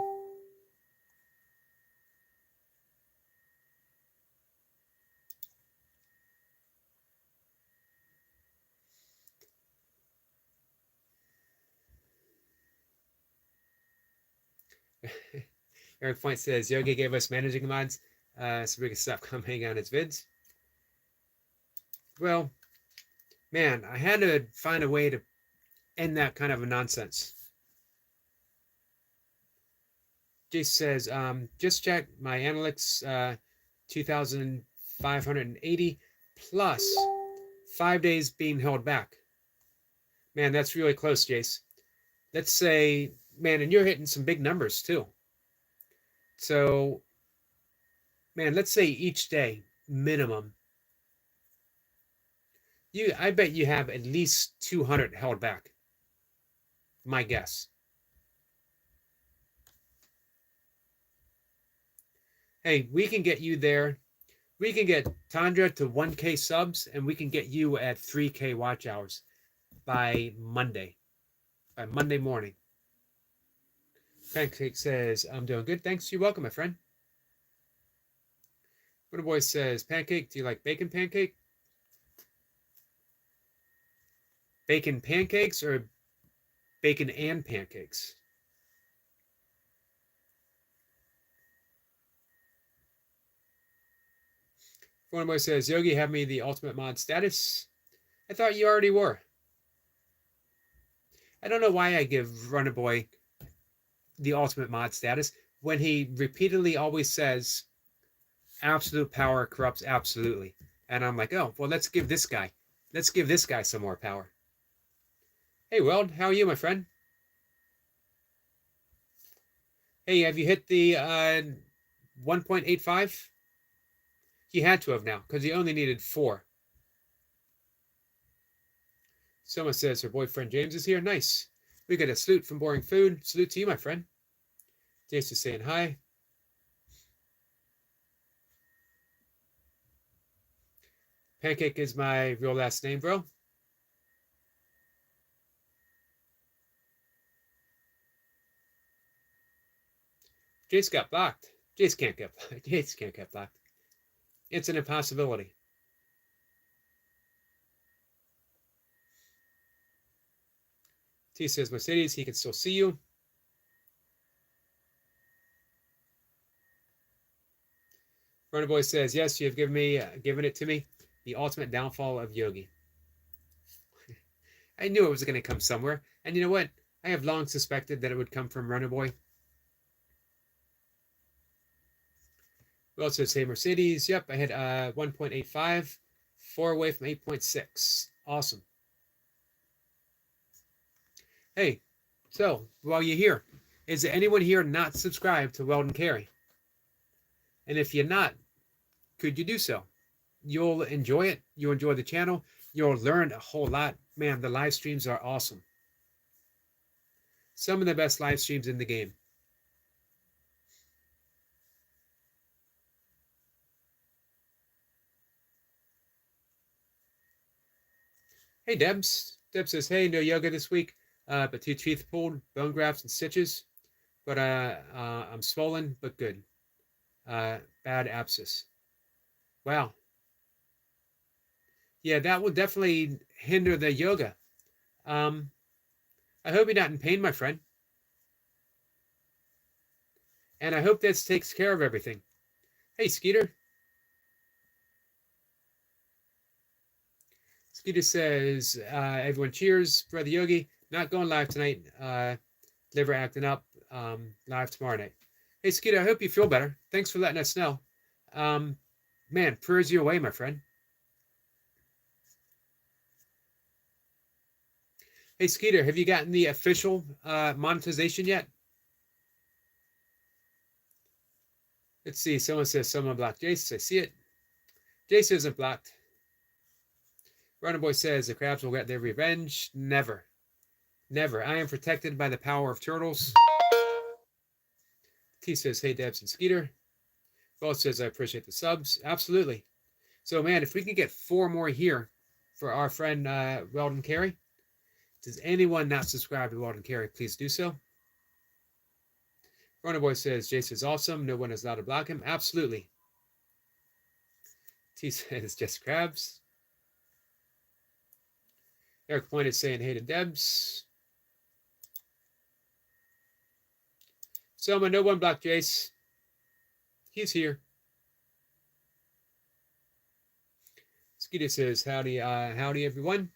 Eric Point says, Yogi gave us managing mods so we can stop commenting on his vids. Well, man, I had to find a way to end that kind of a nonsense. Jace says, just check my Analytics 2,580 plus 5 days being held back. Man, that's really close, Jace. Let's say, man, and you're hitting some big numbers too. So, man, let's say each day, minimum. I bet you have at least 200 held back. My guess. Hey, we can get you there. We can get Tandra to 1K subs, and we can get you at 3K watch hours by Monday. By Monday morning. Pancake says, I'm doing good. Thanks. You're welcome, my friend. Winter Boy says, Pancake, do you like bacon pancake? Bacon pancakes or bacon and pancakes? Winter Boy says, Yogi, have me the ultimate mod status. I thought you already were. I don't know why I give Runner Boy the ultimate mod status when he repeatedly always says absolute power corrupts absolutely. And I'm like, oh, well, let's give this guy some more power. Hey, Weld, how are you, my friend? Hey, have you hit the 1.85? You had to have now, because you only needed 4. Someone says her boyfriend James is here. Nice. We got a salute from Boring Food. Salute to you, my friend. Jace is saying hi. Pancake is my real last name, bro. Jace got blocked. Jace can't get blocked. Jace can't get blocked. It's an impossibility. T says Mercedes, he can still see you. Runner Boy says, yes, you have given it to me. The ultimate downfall of Yogi. I knew it was going to come somewhere. And you know what? I have long suspected that it would come from Runner Boy. We also say Mercedes. Yep, I had 1.85. 4 away from 8.6. Awesome. Hey, so while you're here, is there anyone here not subscribed to Weldon Carry? And if you're not, could you do so? You'll enjoy it. You'll enjoy the channel. You'll learn a whole lot. Man, the live streams are awesome. Some of the best live streams in the game. Hey, Debs. Debs says, hey, no yoga this week, but 2 teeth pulled, bone grafts, and stitches. But I'm swollen, but good. Bad abscess. Wow. Yeah, that will definitely hinder the yoga. I hope you're not in pain, my friend. And I hope this takes care of everything. Hey, Skeeter. Skeeter says, everyone cheers, Brother Yogi. Not going live tonight. Liver acting up. Live tomorrow night. Hey, Skeeter, I hope you feel better. Thanks for letting us know. Man, prayers your way, my friend. Hey, Skeeter, have you gotten the official monetization yet? Let's see. Someone says someone blocked Jace. I see it. Jace isn't blocked. Runner Boy says the crabs will get their revenge. Never. Never. I am protected by the power of turtles. T says, hey, Debs and Skeeter. Both says, I appreciate the subs. Absolutely. So, man, if we can get 4 more here for our friend Weldon Carey. Does anyone not subscribe to Weldon Carey? Please do so. Runner Boy says, Jace is awesome. No one is allowed to block him. Absolutely. T says, just crabs. Eric Point is saying, hey to Debs. Selma, no one blocked Jace. He's here. Skeeter says, howdy, howdy, everyone.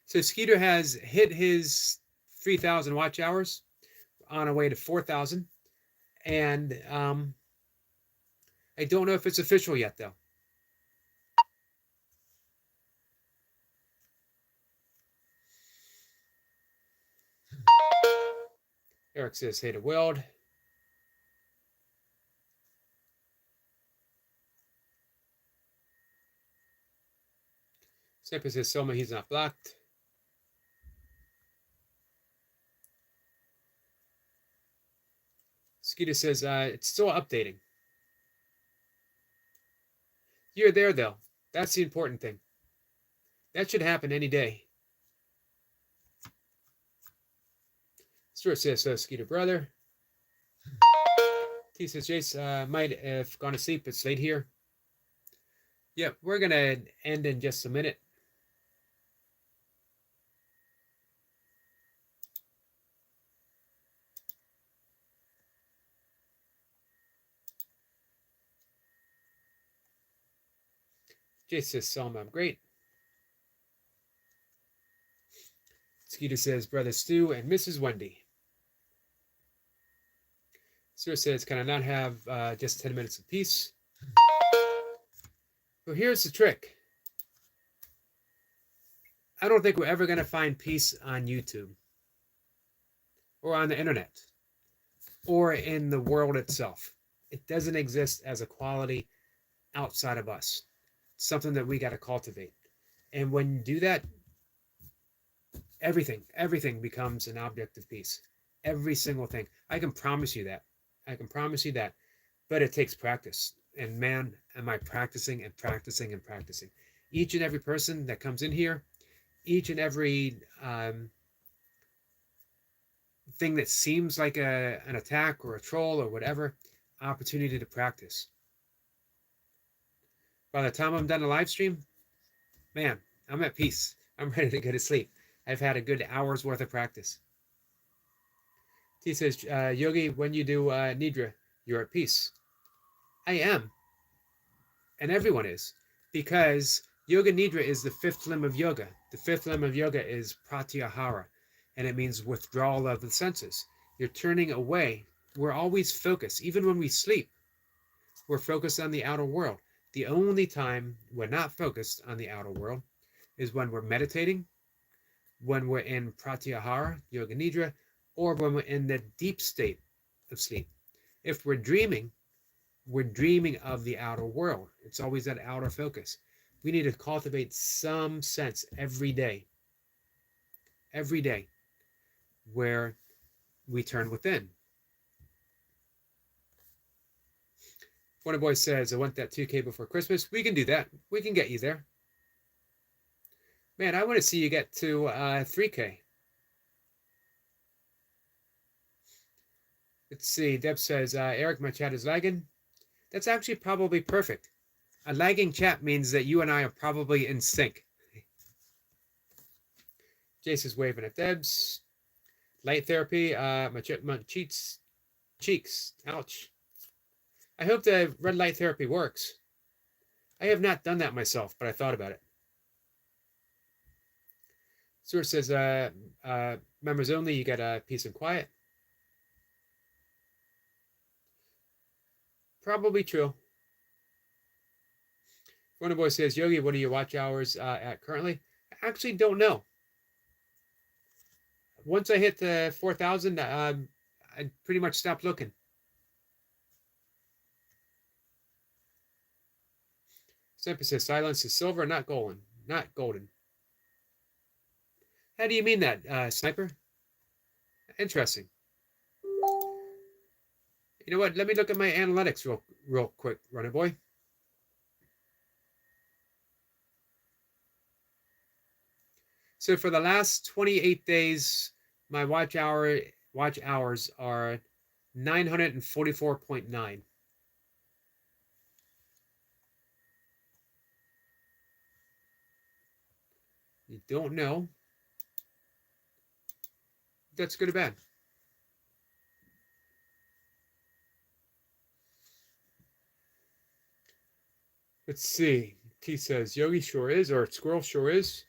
So Skeeter has hit his 3,000 watch hours on our way to 4,000. And I don't know if it's official yet, though. Eric says, hey to Weld. Snipper says, Selma, he's not blocked. Skeeter says, it's still updating. You're there, though. That's the important thing. That should happen any day. Stuart says, so Skeeter brother. T says, Jace, might have gone to sleep. It's late here. Yep, we're going to end in just a minute. Jace says, Selma, I'm great. Skeeter says, Brother Stu and Mrs. Wendy. Stuart says, can I not have just 10 minutes of peace? Well, here's the trick. I don't think we're ever going to find peace on YouTube or on the internet or in the world itself. It doesn't exist as a quality outside of us. It's something that we got to cultivate. And when you do that, everything becomes an object of peace. Every single thing. I can promise you that. I can promise you that. But it takes practice. And man, am I practicing and practicing and practicing. Each and every person that comes in here, each and every thing that seems like an attack or a troll or whatever, opportunity to practice. By the time I'm done the live stream, man, I'm at peace. I'm ready to go to sleep. I've had a good hour's worth of practice. T says, Yogi, when you do Nidra, you're at peace. I am. And everyone is. Because Yoga Nidra is the 5th limb of yoga. The 5th limb of yoga is Pratyahara. And it means withdrawal of the senses. You're turning away. We're always focused. Even when we sleep, we're focused on the outer world. The only time we're not focused on the outer world is when we're meditating, when we're in Pratyahara, Yoga Nidra, or when we're in the deep state of sleep. If we're dreaming of the outer world. It's always that outer focus. We need to cultivate some sense every day, where we turn within. One boy says, I want that 2K before Christmas. We can do that. We can get you there. Man, I want to see you get to 3K. Let's see. Deb says, Eric, my chat is lagging. That's actually probably perfect. A lagging chat means that you and I are probably in sync. Jace is waving at Debs. Light therapy. My cheeks. Ouch. I hope the red light therapy works. I have not done that myself, but I thought about it. Stuart says, members only, you got peace and quiet. Probably true. Wonder Boy says, Yogi, what are your watch hours at currently? I actually don't know. Once I hit the 4,000, I pretty much stopped looking. Sniper says, silence is silver, not golden. Not golden. How do you mean that, Sniper? Interesting. You know what? Let me look at my analytics real quick, Runner Boy. So for the last 28 days, my watch hours are 944.9. You don't know. That's good or bad. Let's see. T says, Yogi sure is, or Squirrel sure is.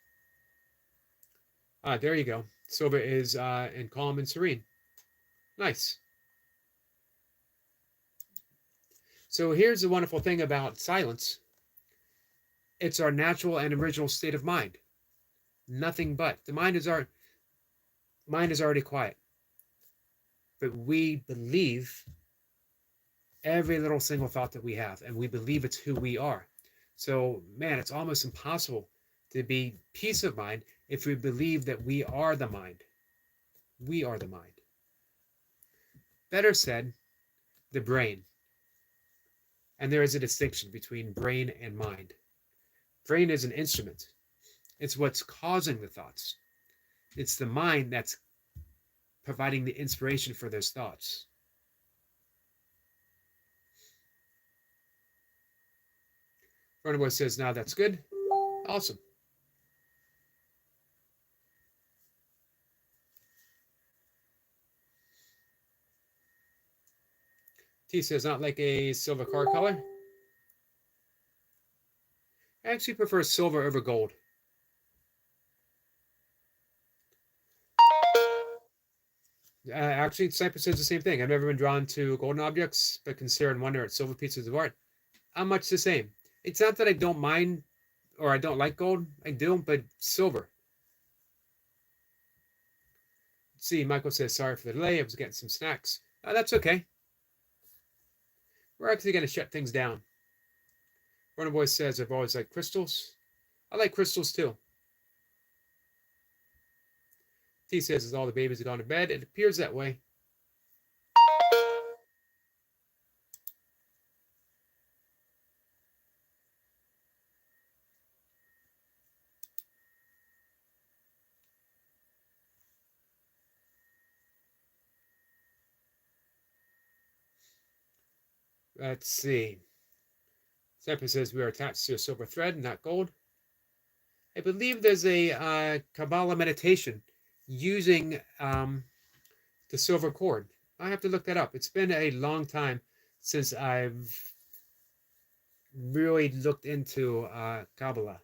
Ah, there you go. Silva is in calm and serene. Nice. So here's the wonderful thing about silence. It's our natural and original state of mind. Nothing but. The mind is already quiet. But we believe every little single thought that we have, and we believe it's who we are. So, man, it's almost impossible to be peace of mind if we believe that we are the mind. We are the mind. Better said, the brain. And there is a distinction between brain and mind. Brain is an instrument. It's what's causing the thoughts. It's the mind that's providing the inspiration for those thoughts. Runner Boy says, now that's good. Awesome. T says, not like a silver car color. I actually prefer silver over gold. Actually, Cypress says the same thing. I've never been drawn to golden objects, but can stare and wonder at silver pieces of art. I'm much the same. It's not that I don't mind or I don't like gold. I do, but silver. Let's see, Michael says, sorry for the delay. I was getting some snacks. That's okay. We're actually going to shut things down. Runner Boy says, I've always liked crystals. I like crystals too. T says, as all the babies have gone to bed, it appears that way. Let's see. Sample says we are attached to a silver thread, not gold. I believe there's a Kabbalah meditation using the silver cord. I have to look that up. It's been a long time since I've really looked into Kabbalah.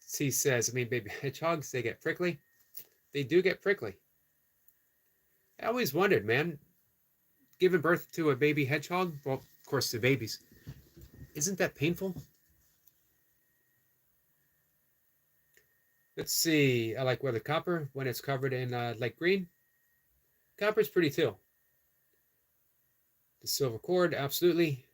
C says, I mean, baby hedgehogs, they get prickly. They do get prickly. I always wondered, man, giving birth to a baby hedgehog, well, of course, the babies, isn't that painful? Let's see. I like weathered copper when it's covered in light green. Copper's pretty too. The silver cord, absolutely.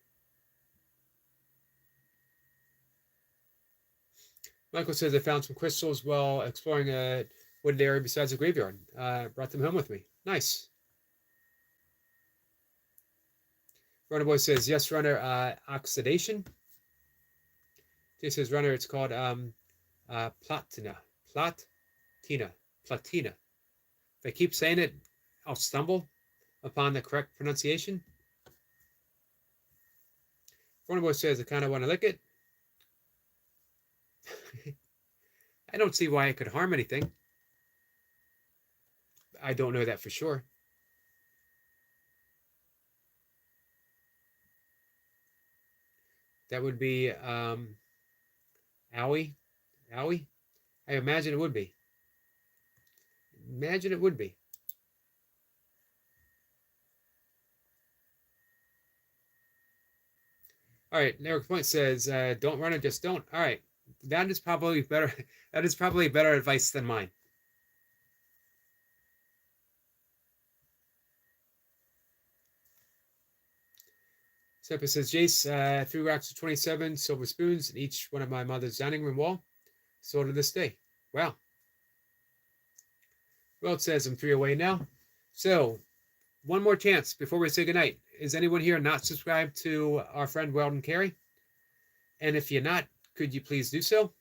Michael says I found some crystals while exploring a wooded area besides the graveyard. Brought them home with me. Nice. Runner Boy says, yes, runner, oxidation. He says, runner, it's called platina. Platina. If I keep saying it, I'll stumble upon the correct pronunciation. Runner Boy says, I kind of want to lick it. I don't see why it could harm anything. I don't know that for sure. That would be Owie. Owie? I imagine it would be. Imagine it would be. All right, Eric Point says, don't run it, just don't. All right, that is probably better. That is probably better advice than mine. Sepa says, Jace, 3 racks of 27 silver spoons in each one of my mother's dining room wall. Sold to this day. Wow. Well, it says I'm 3 away now. So, one more chance before we say goodnight. Is anyone here not subscribed to our friend Weldon Carey? And if you're not, could you please do so?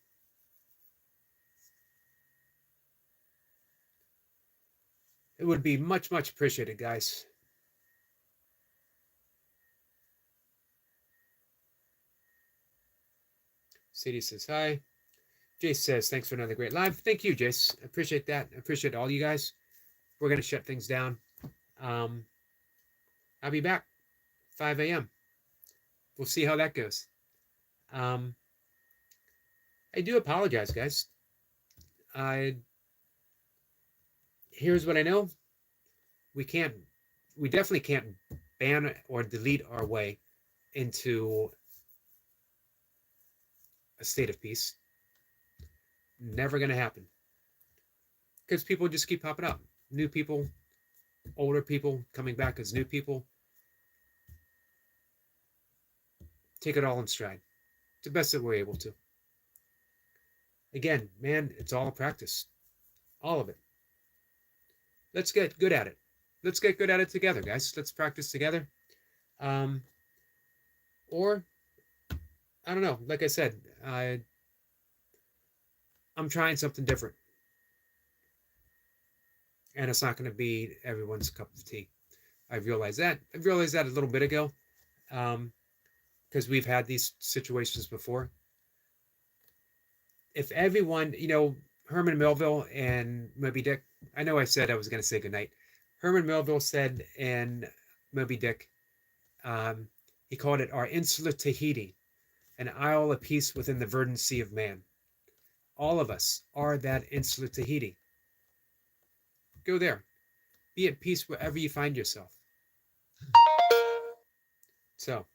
It would be much, much appreciated, guys. Sadie says hi. Jace says, thanks for another great live. Thank you, Jace. I appreciate that. I appreciate all you guys. We're going to shut things down. I'll be back 5 a.m. We'll see how that goes. I do apologize, guys. Here's what I know. We definitely can't ban or delete our way into a state of peace. Never going to happen. Because people just keep popping up. New people, older people coming back as new people. Take it all in stride. It's the best that we're able to. Again, man, it's all a practice. All of it. Let's get good at it. Let's get good at it together, guys. Let's practice together. Or, I don't know. Like I said, I'm trying something different. And it's not going to be everyone's cup of tea. I realized that. I realized that a little bit ago. Because we've had these situations before. If everyone, Herman Melville and Moby Dick, I know I said I was going to say goodnight. Herman Melville said in Moby Dick, he called it our insular Tahiti, an isle of peace within the verdant sea of man. All of us are that insular Tahiti. Go there. Be at peace wherever you find yourself. So,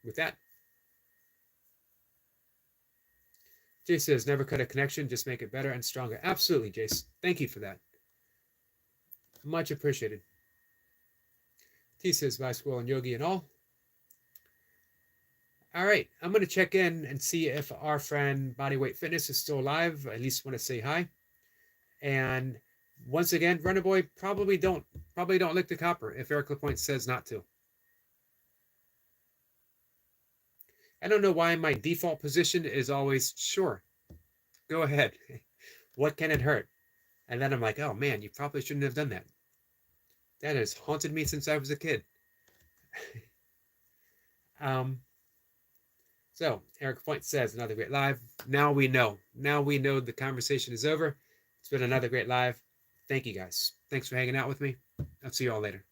with that, Jace says, never cut a connection, just make it better and stronger. Absolutely, Jace. Thank you for that. Much appreciated. T says, bye, Squirrel and Yogi and all. All right, I'm going to check in and see if our friend Bodyweight Fitness is still alive. I at least want to say hi. And once again, Runner Boy, probably don't lick the copper if Eric LaPointe says not to. I don't know why my default position is always, sure, go ahead. What can it hurt? And then I'm like, oh man, you probably shouldn't have done that. That has haunted me since I was a kid. So, Eric Point says, another great live. Now we know. Now we know the conversation is over. It's been another great live. Thank you guys. Thanks for hanging out with me. I'll see you all later.